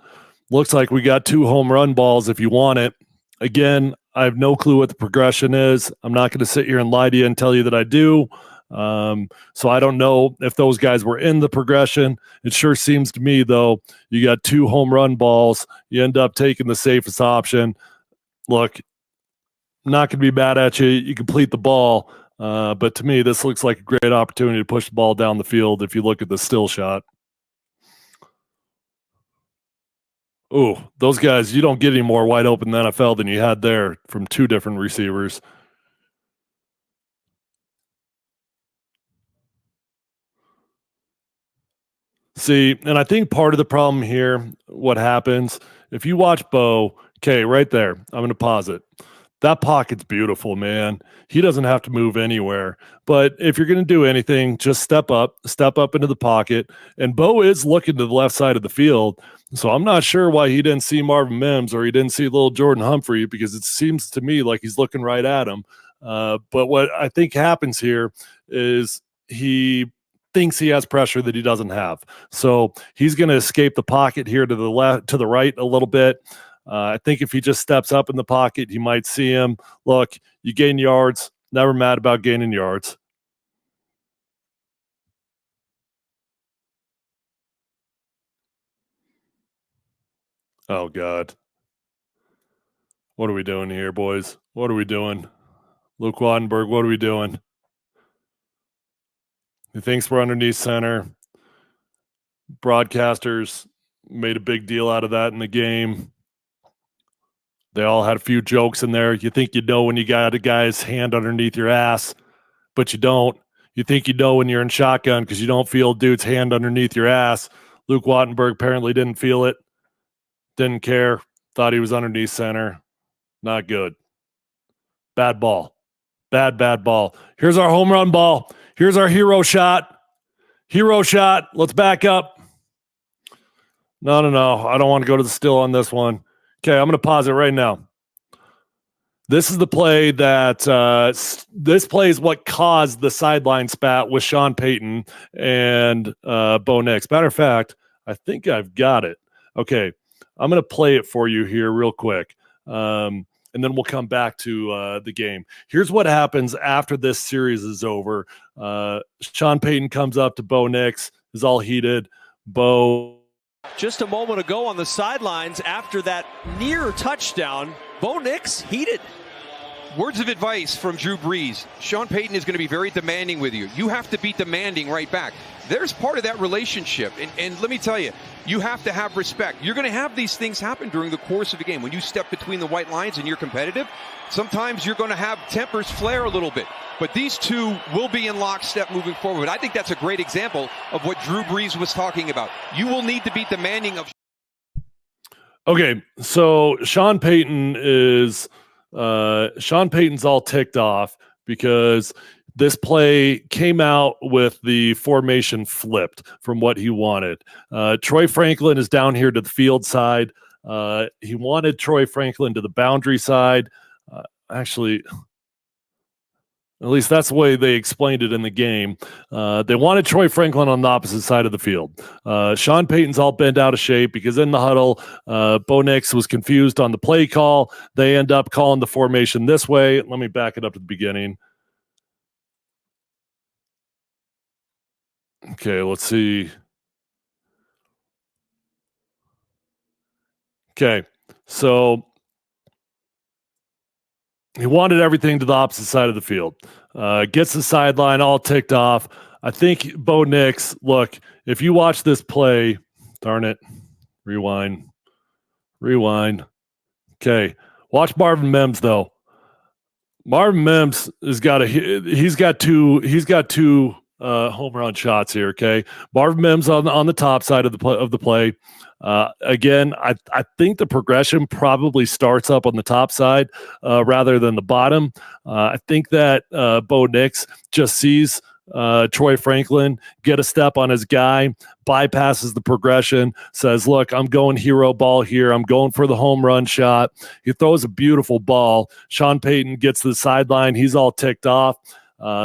Looks like we got 2 home run balls if you want it. Again, I have no clue what the progression is. I'm not going to sit here and lie to you and tell you that I do. So I don't know if those guys were in the progression. It sure seems to me, though, you got 2 home run balls. You end up taking the safest option. Look, not going to be mad at you. You complete the ball. But to me, this looks like a great opportunity to push the ball down the field if you look at the still shot. Oh, those guys, you don't get any more wide open in the NFL than you had there from 2 different receivers. See, and I think part of the problem here, what happens, if you watch Bo, okay, right there, I'm going to pause it. That pocket's beautiful, man. He doesn't have to move anywhere. But if you're going to do anything, just step up into the pocket. And Bo is looking to the left side of the field. So I'm not sure why he didn't see Marvin Mims or he didn't see little Jordan Humphrey, because it seems to me like he's looking right at him. But what I think happens here is he thinks he has pressure that he doesn't have. So he's going to escape the pocket here to the left, to the right a little bit. I think if he just steps up in the pocket, you might see him. Look, you gain yards. Never mad about gaining yards. Oh, God. What are we doing here, boys? What are we doing? Luke Wattenberg, what are we doing? He thinks we're underneath center. Broadcasters made a big deal out of that in the game. They all had a few jokes in there. You think you know when you got a guy's hand underneath your ass, but you don't. You think you know when you're in shotgun because you don't feel dude's hand underneath your ass. Luke Wattenberg apparently didn't feel it, didn't care, thought he was underneath center. Not good. Bad ball. Bad ball. Here's our home run ball. Here's our hero shot. Hero shot. Let's back up. No. I don't want to go to the still on this one. Okay, I'm going to pause it right now. This is the play that this play is what caused the sideline spat with Sean Payton and Bo Nix. Matter of fact, I think I've got it. Okay, I'm going to play it for you here real quick, and then we'll come back to the game. Here's what happens after this series is over. Sean Payton comes up to Bo Nix, is all heated. Bo. Just a moment ago on the sidelines after that near touchdown, Bo Nix heated. Words of advice from Drew Brees. Sean Payton is going to be very demanding with you. You have to be demanding right back. There's part of that relationship. And let me tell you, you have to have respect. You're going to have these things happen during the course of a game. When you step between the white lines and you're competitive, sometimes you're going to have tempers flare a little bit. But these two will be in lockstep moving forward. I think that's a great example of what Drew Brees was talking about. You will need to be demanding of. Okay, so Sean Payton's all ticked off because this play came out with the formation flipped from what he wanted. Troy Franklin is down here to the field side. He wanted Troy Franklin to the boundary side. Actually, at least that's the way they explained it in the game. They wanted Troy Franklin on the opposite side of the field. Sean Payton's all bent out of shape because in the huddle, Bo Nix was confused on the play call. They end up calling the formation this way. Let me back it up to the beginning. Okay, let's see. Okay, so he wanted everything to the opposite side of the field. Gets the sideline all ticked off. I think Bo Nix, look, if you watch this play, darn it, rewind. Okay, watch Marvin Mims though. Marvin Mims has got two home run shots here. Okay, Marvin Mims on the top side of the play. Again, I think the progression probably starts up on the top side rather than the bottom. I think that Bo Nix just sees Troy Franklin get a step on his guy, bypasses the progression, says, look, I'm going hero ball here. I'm going for the home run shot. He throws a beautiful ball. Sean Payton gets to the sideline. He's all ticked off.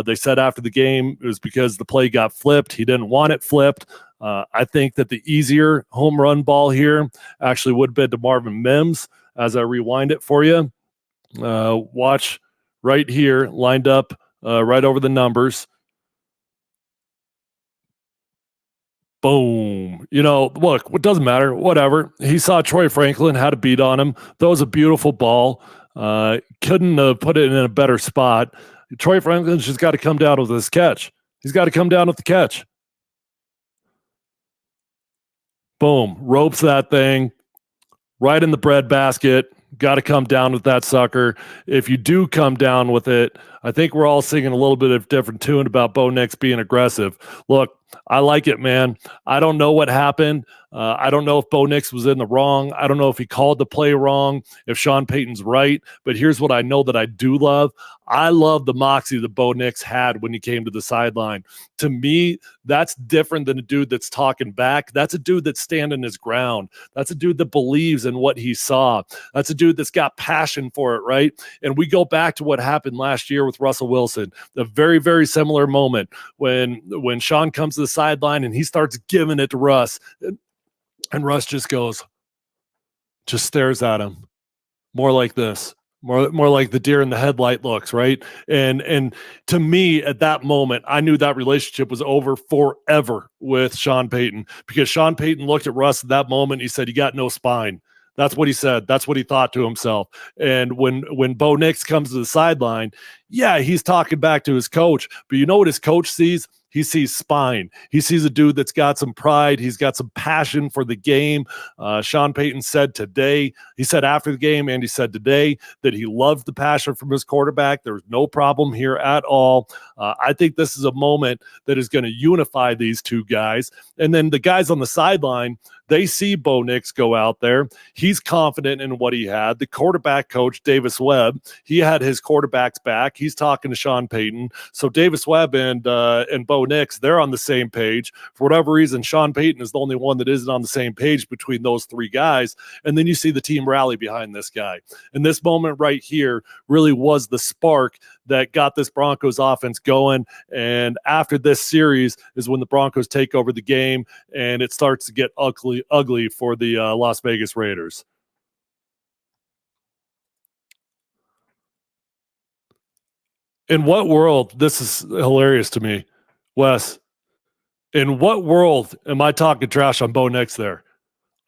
They said after the game it was because the play got flipped. He didn't want it flipped. I think that the easier home run ball here actually would have been to Marvin Mims. As I rewind it for you, watch right here, lined up right over the numbers. Boom. Look, it doesn't matter. Whatever. He saw Troy Franklin, had a beat on him. That was a beautiful ball. Couldn't have put it in a better spot. Troy Franklin's just got to come down with this catch. He's got to come down with the catch. Boom. Ropes that thing right in the breadbasket. Got to come down with that sucker. If you do come down with it, I think we're all singing a little bit of different tune about Bo Nix being aggressive. Look, I like it, man. I don't know what happened. I don't know if Bo Nix was in the wrong. I don't know if he called the play wrong, if Sean Payton's right. But here's what I know that I do love. I love the moxie that Bo Nix had when he came to the sideline. To me, that's different than a dude that's talking back. That's a dude that's standing his ground. That's a dude that believes in what he saw. That's a dude that's got passion for it, right? And we go back to what happened last year with Russell Wilson, a very, very similar moment when Sean comes to the sideline and he starts giving it to Russ. And Russ just stares at him, more like this, more like the deer in the headlight looks, right? And to me, at that moment, I knew that relationship was over forever with Sean Payton, because Sean Payton looked at Russ at that moment. He said, "You got no spine." That's what he said. That's what he thought to himself. And when Bo Nix comes to the sideline, yeah, he's talking back to his coach, but you know what his coach sees? He sees spine. He sees a dude that's got some pride. He's got some passion for the game. Sean Payton said today, he said after the game, and he said today that he loved the passion from his quarterback. There's no problem here at all. I think this is a moment that is going to unify these two guys. And then the guys on the sideline, they see Bo Nix go out there. He's confident in what he had. The quarterback coach, Davis Webb, he had his quarterback's back. He's talking to Sean Payton. So Davis Webb and Bo Nix, they're on the same page. For whatever reason, Sean Payton is the only one that isn't on the same page between those three guys. And then you see the team rally behind this guy. And this moment right here really was the spark that got this Broncos offense going. And after this series is when the Broncos take over the game and it starts to get ugly for the Las Vegas Raiders. In what world, this is hilarious to me, Wes, in what world am I talking trash on Bo Nix there?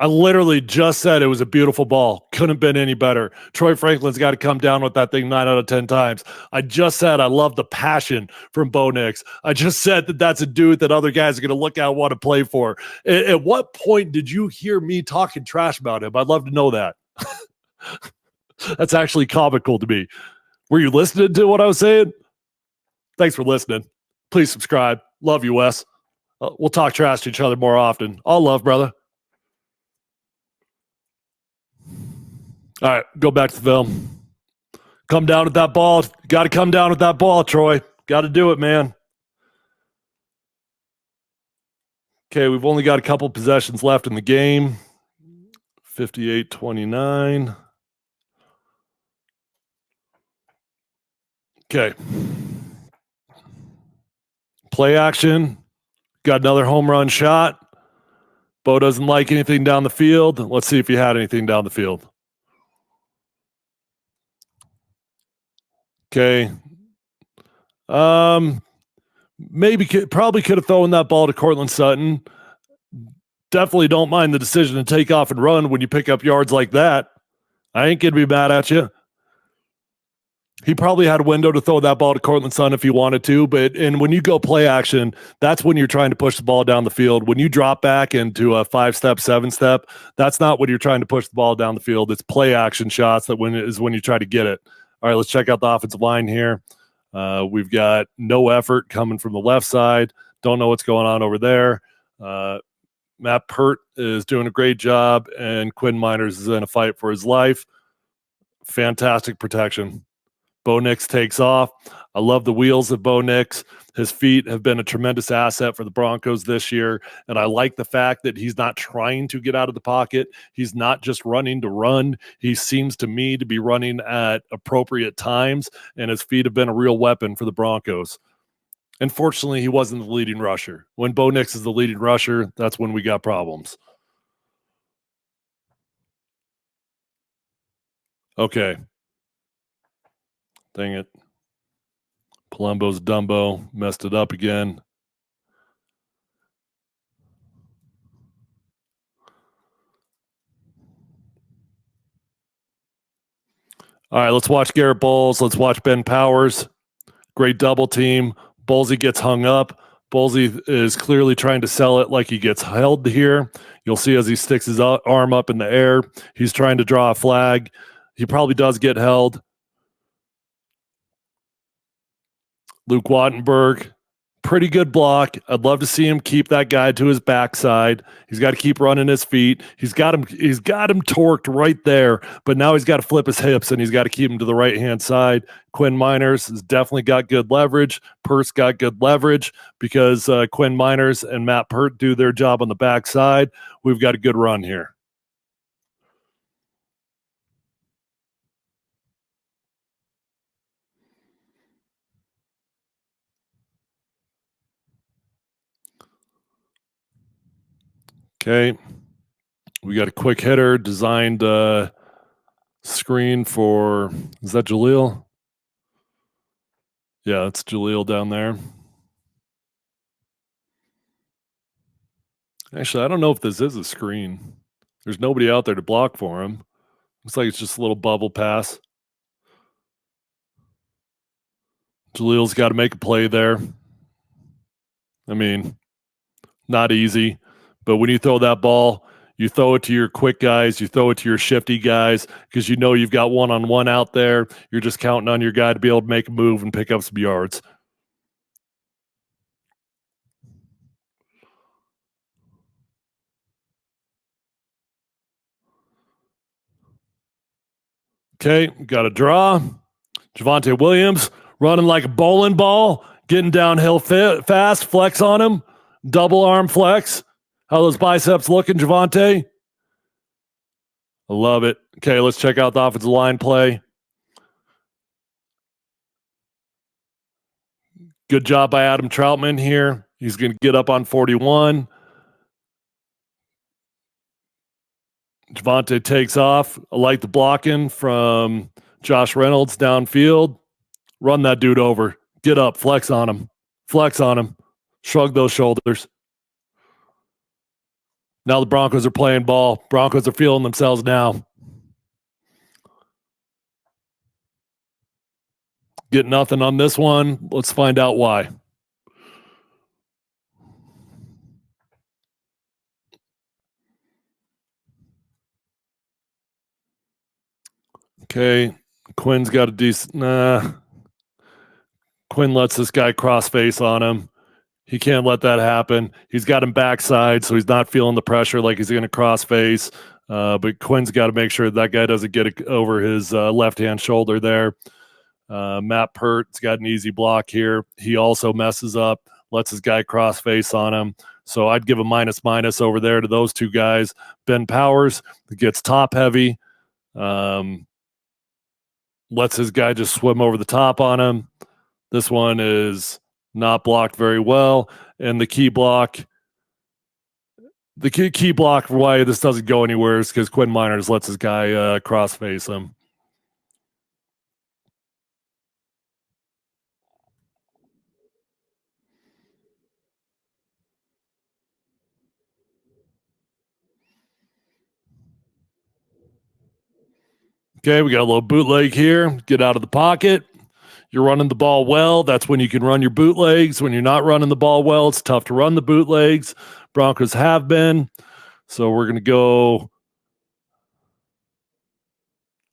I literally just said it was a beautiful ball. Couldn't have been any better. Troy Franklin's got to come down with that thing 9 out of 10 times. I just said I love the passion from Bo Nix. I just said that that's a dude that other guys are going to look at and want to play for. At what point did you hear me talking trash about him? I'd love to know that. That's actually comical to me. Were you listening to what I was saying? Thanks for listening. Please subscribe. Love you, Wes. We'll talk trash to each other more often. All love, brother. All right, go back to the film. Come down with that ball. Got to come down with that ball, Troy. Got to do it, man. Okay, we've only got a couple possessions left in the game. 58-29. Okay. Play action. Got another home run shot. Bo doesn't like anything down the field. Let's see if he had anything down the field. Okay. Probably could have thrown that ball to Cortland Sutton. Definitely don't mind the decision to take off and run when you pick up yards like that. I ain't going to be mad at you. He probably had a window to throw that ball to Cortland Sutton if he wanted to, and when you go play action, that's when you're trying to push the ball down the field. When you drop back into a 5-step, 7-step, that's not when you're trying to push the ball down the field. It's play action shots when you try to get it. All right, let's check out the offensive line here. We've got no effort coming from the left side. Don't know what's going on over there. Matt Pert is doing a great job, and Quinn Miners is in a fight for his life. Fantastic protection. Bo Nix takes off. I love the wheels of Bo Nix. His feet have been a tremendous asset for the Broncos this year. And I like the fact that he's not trying to get out of the pocket. He's not just running to run. He seems to me to be running at appropriate times, and his feet have been a real weapon for the Broncos. Unfortunately, he wasn't the leading rusher. When Bo Nix is the leading rusher, that's when we got problems. Okay. Dang it. Palumbo's Dumbo messed it up again. All right, let's watch Garrett Bowles. Let's watch Ben Powers. Great double team. Bowlesy gets hung up. Bowlesy is clearly trying to sell it like he gets held here. You'll see as he sticks his arm up in the air, he's trying to draw a flag. He probably does get held. Luke Wattenberg, pretty good block. I'd love to see him keep that guy to his backside. He's got to keep running his feet. He's got him torqued right there, but now he's got to flip his hips and he's got to keep him to the right-hand side. Quinn Miners has definitely got good leverage. Peart's got good leverage because Quinn Miners and Matt Peart do their job on the backside. We've got a good run here. Okay. We got a quick hitter designed screen for, is that Jaleel? Yeah, it's Jaleel down there. Actually, I don't know if this is a screen. There's nobody out there to block for him. Looks like it's just a little bubble pass. Jaleel's got to make a play there. I mean, not easy. But when you throw that ball, you throw it to your quick guys, you throw it to your shifty guys, because you know you've got one-on-one out there. You're just counting on your guy to be able to make a move and pick up some yards. Okay, got a draw. Javonte Williams running like a bowling ball, getting downhill fast, flex on him, double arm flex. How those biceps looking, Javonte? I love it. Okay, let's check out the offensive line play. Good job by Adam Troutman here. He's going to get up on 41. Javonte takes off. I like the blocking from Josh Reynolds downfield. Run that dude over. Get up. Flex on him. Flex on him. Shrug those shoulders. Now the Broncos are playing ball. Broncos are feeling themselves now. Get nothing on this one. Let's find out why. Okay. Quinn's got a decent. Quinn lets this guy cross face on him. He can't let that happen. He's got him backside, so he's not feeling the pressure like he's going to cross face. But Quinn's got to make sure that guy doesn't get it over his left-hand shoulder there. Matt Peart's got an easy block here. He also messes up, lets his guy cross face on him. So I'd give a minus over there to those two guys. Ben Powers gets top heavy, lets his guy just swim over the top on him. This one is not blocked very well. And the key block for why this doesn't go anywhere is because Quinn Miners lets his guy cross face him. Okay, we got a little bootleg here. Get out of the pocket. You're running the ball well. That's when you can run your bootlegs. When you're not running the ball well, it's tough to run the bootlegs. Broncos have been. So we're going to go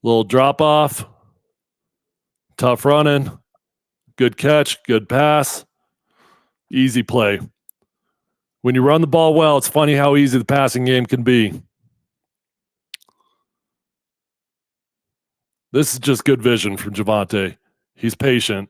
little drop off. Tough running. Good catch. Good pass. Easy play. When you run the ball well, it's funny how easy the passing game can be. This is just good vision from Javonte. He's patient.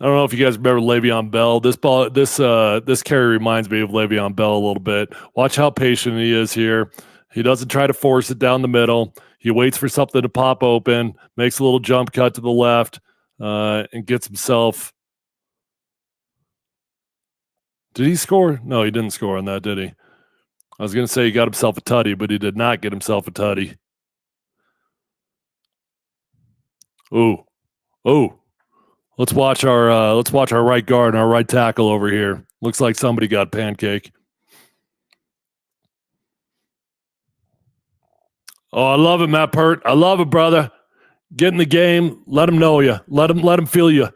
I don't know if you guys remember Le'Veon Bell. This carry reminds me of Le'Veon Bell a little bit. Watch how patient he is here. He doesn't try to force it down the middle. He waits for something to pop open, makes a little jump cut to the left, and gets himself. Did he score? No, he didn't score on that, did he? I was going to say he got himself a tutty, but he did not get himself a tutty. Ooh. Let's watch our right guard and our right tackle over here. Looks like somebody got pancake. Oh, I love it, Matt Pert. I love it, brother. Get in the game. Let him know you. Let him feel you.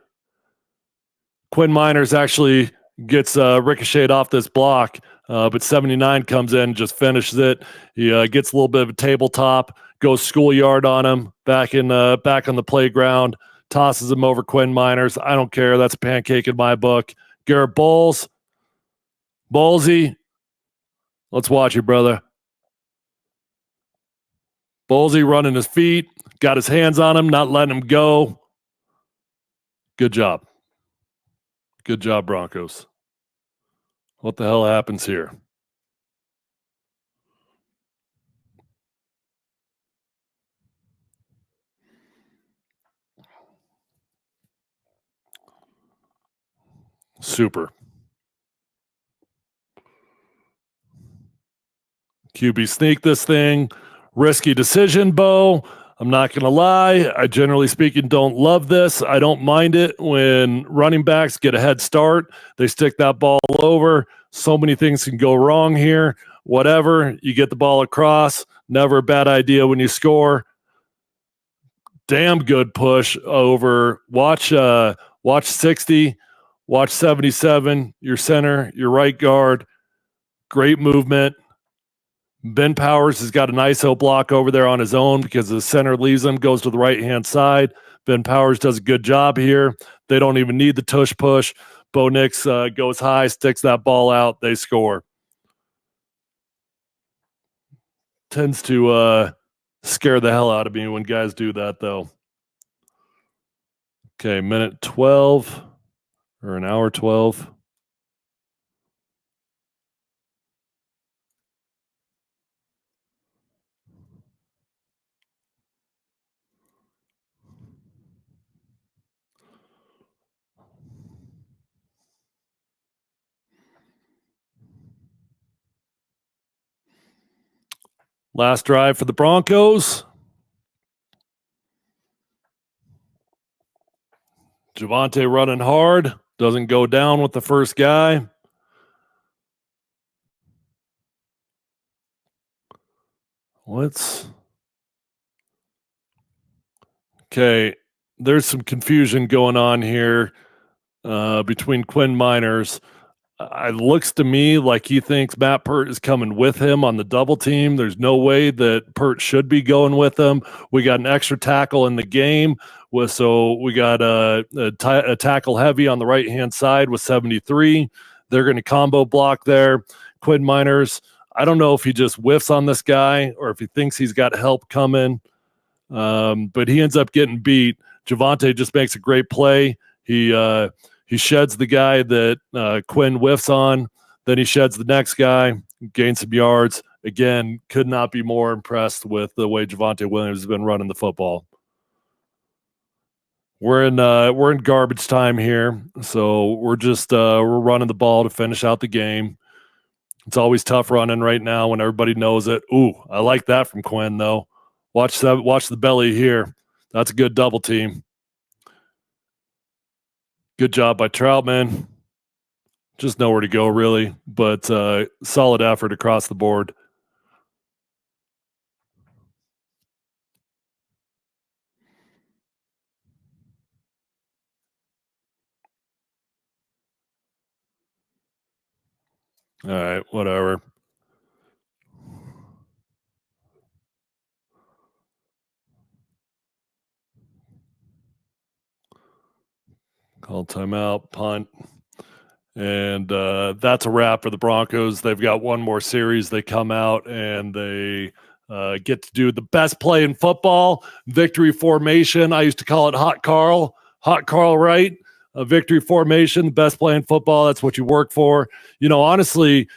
Quinn Miners actually gets ricocheted off this block, but 79 comes in and just finishes it. He gets a little bit of a tabletop, goes schoolyard on him, back on the playground, tosses him over Quinn Miners. I don't care. That's a pancake in my book. Garrett Bowles. Ballsy. Let's watch it, brother. Ballsy running his feet, got his hands on him, not letting him go. Good job. Good job, Broncos. What the hell happens here? Super. QB sneak this thing. Risky decision, Bo. I'm not going to lie. I generally speaking don't love this. I don't mind it when running backs get a head start. They stick that ball over. So many things can go wrong here. Whatever. You get the ball across. Never a bad idea when you score. Damn good push over. Watch 60. Watch 77. Your center, your right guard. Great movement. Ben Powers has got an ISO block over there on his own because the center leaves him, goes to the right-hand side. Ben Powers does a good job here. They don't even need the tush push. Bo Nix goes high, sticks that ball out. They score. Tends to scare the hell out of me when guys do that, though. Okay, minute 12 or an hour 12. Last drive for the Broncos. Javonte running hard. Doesn't go down with the first guy. Okay, there's some confusion going on here between Quinn Miners. It looks to me like he thinks Matt Pert is coming with him on the double team. There's no way that Pert should be going with him. We got an extra tackle in the game, so we got a tackle heavy on the right-hand side with 73. They're going to combo block there. Quinn Miners, I don't know if he just whiffs on this guy or if he thinks he's got help coming, but he ends up getting beat. Javonte just makes a great play. He sheds the guy that Quinn whiffs on. Then he sheds the next guy, gains some yards. Again, could not be more impressed with the way Javonte Williams has been running the football. We're in garbage time here, so we're running the ball to finish out the game. It's always tough running right now when everybody knows it. Ooh, I like that from Quinn though. Watch the belly here. That's a good double team. Good job by Troutman. Just nowhere to go, really, but solid effort across the board. All right, whatever. Call timeout, punt. And that's a wrap for the Broncos. They've got one more series. They come out and they Get to do the best play in football, victory formation. I used to call it Hot Carl, right? Victory formation, the best play in football. That's what you work for. Honestly,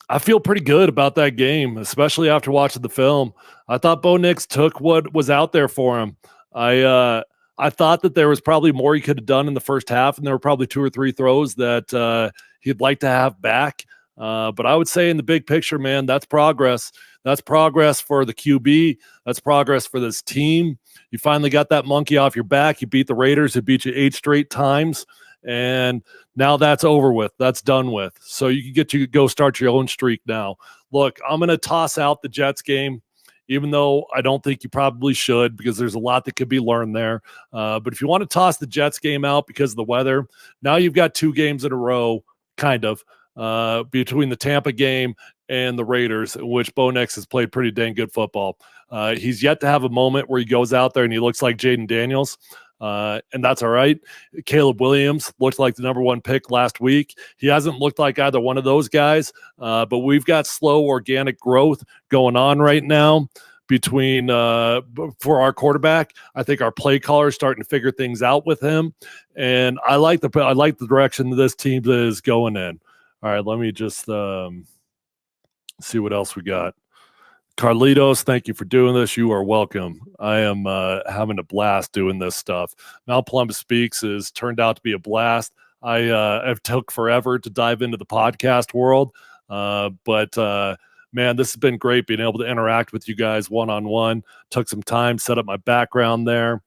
I feel pretty good about that game, especially after watching the film. I thought Bo Nix took what was out there for him. I thought that there was probably more he could have done in the first half, and there were probably 2 or 3 throws that he'd like to have back. But I would say in the big picture, man, that's progress. That's progress for the QB. That's progress for this team. You finally got that monkey off your back. You beat the Raiders, who beat you 8 straight times. And now that's over with. That's done with. So you can get to go start your own streak now. Look, I'm going to toss out the Jets game, even though I don't think you probably should, because there's a lot that could be learned there. But if you want to toss the Jets game out because of the weather, now you've got 2 games in a row, kind of, between the Tampa game and the Raiders, in which Bo Nix has played pretty dang good football. He's yet to have a moment where he goes out there and he looks like Jaden Daniels. And that's all right. Caleb Williams looked like the number 1 pick last week. He hasn't looked like either one of those guys, but we've got slow organic growth going on right now between for our quarterback. I think our play caller is starting to figure things out with him, and I like the direction that this team is going in. All right, let me just see what else we got. Carlitos, thank you for doing this. You are welcome. I am having a blast doing this stuff. Mount Plum Speaks has turned out to be a blast. I've took forever to dive into the podcast world, but man, this has been great being able to interact with you guys one-on-one. Took some time, set up my background there.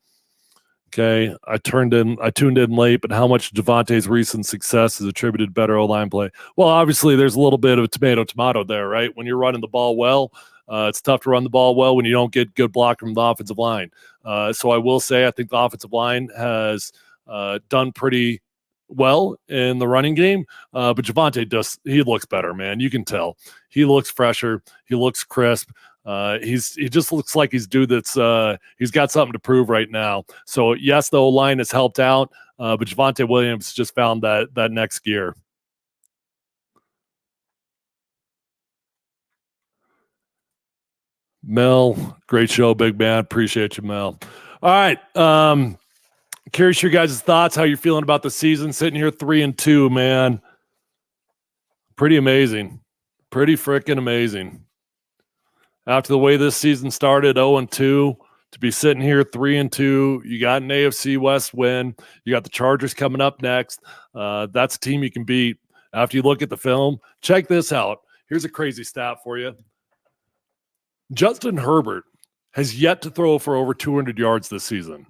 Okay, I tuned in late, but how much Javonte's recent success is attributed to better O-line play? Well, obviously, there's a little bit of tomato there, right? When you're running the ball well, it's tough to run the ball well when you don't get good block from the offensive line. So I will say I think the offensive line has done pretty well in the running game, but Javonte he looks better, man. You can tell. He looks fresher. He looks crisp. He just looks like he's dude that's he's got something to prove right now. So yes, the O-line has helped out, but Javonte Williams just found that next gear. Mel, great show, big man. Appreciate you, Mel. All right. Curious your guys' thoughts, how you're feeling about the season. Sitting here 3-2, man. Pretty amazing. Pretty freaking amazing. After the way this season started, 0-2, to be sitting here 3-2, you got an AFC West win. You got the Chargers coming up next. That's a team you can beat. After you look at the film, check this out. Here's a crazy stat for you. Justin Herbert has yet to throw for over 200 yards this season.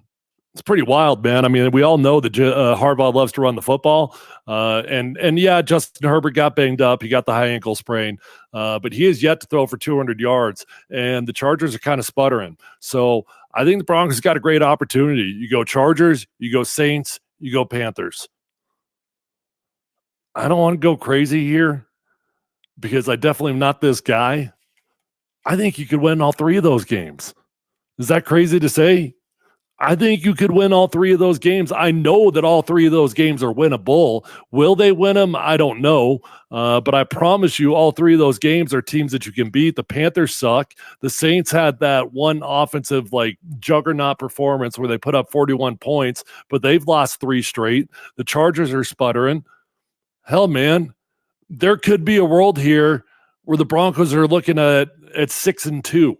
It's pretty wild, man. I mean, we all know that Harbaugh loves to run the football. And yeah, Justin Herbert got banged up. He got the high ankle sprain. But he is yet to throw for 200 yards. And the Chargers are kind of sputtering. So I think the Broncos got a great opportunity. You go Chargers, you go Saints, you go Panthers. I don't want to go crazy here because I definitely am not this guy. I think you could win all 3 of those games. Is that crazy to say? I think you could win all 3 of those games. I know that all 3 of those games are winnable. Will they win them? I don't know. But I promise you all 3 of those games are teams that you can beat. The Panthers suck. The Saints had that one offensive juggernaut performance where they put up 41 points, but they've lost 3 straight. The Chargers are sputtering. Hell, man, there could be a world here where the Broncos are looking at 6-2.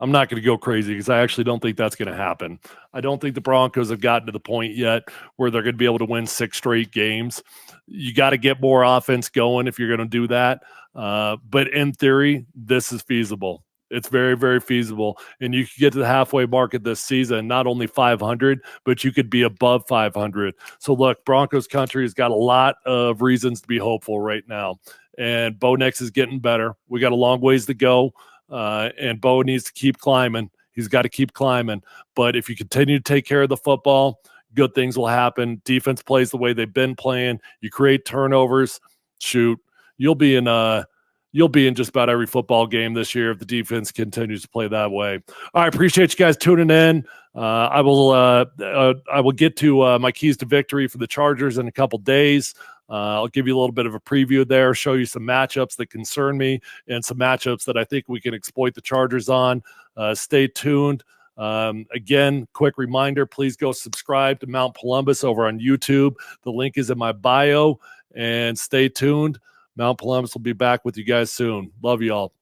I'm not going to go crazy because I actually don't think that's going to happen. I don't think the Broncos have gotten to the point yet where they're going to be able to win 6 straight games. You got to get more offense going if you're going to do that. But in theory, this is feasible. It's very, very feasible. And you could get to the halfway mark of this season, not only 500, but you could be above 500. So look, Broncos country has got a lot of reasons to be hopeful right now. And Bo Nix is getting better. We got a long ways to go. And Bo needs to keep climbing. He's got to keep climbing. But if you continue to take care of the football, good things will happen. Defense plays the way they've been playing. You create turnovers. Shoot, you'll be in just about every football game this year if the defense continues to play that way. All right, appreciate you guys tuning in. I will get to my keys to victory for the Chargers in a couple days. I'll give you a little bit of a preview there, show you some matchups that concern me and some matchups that I think we can exploit the Chargers on. Stay tuned. Again, quick reminder, please go subscribe to Mount Columbus over on YouTube. The link is in my bio, and stay tuned. Mount Columbus will be back with you guys soon. Love you all.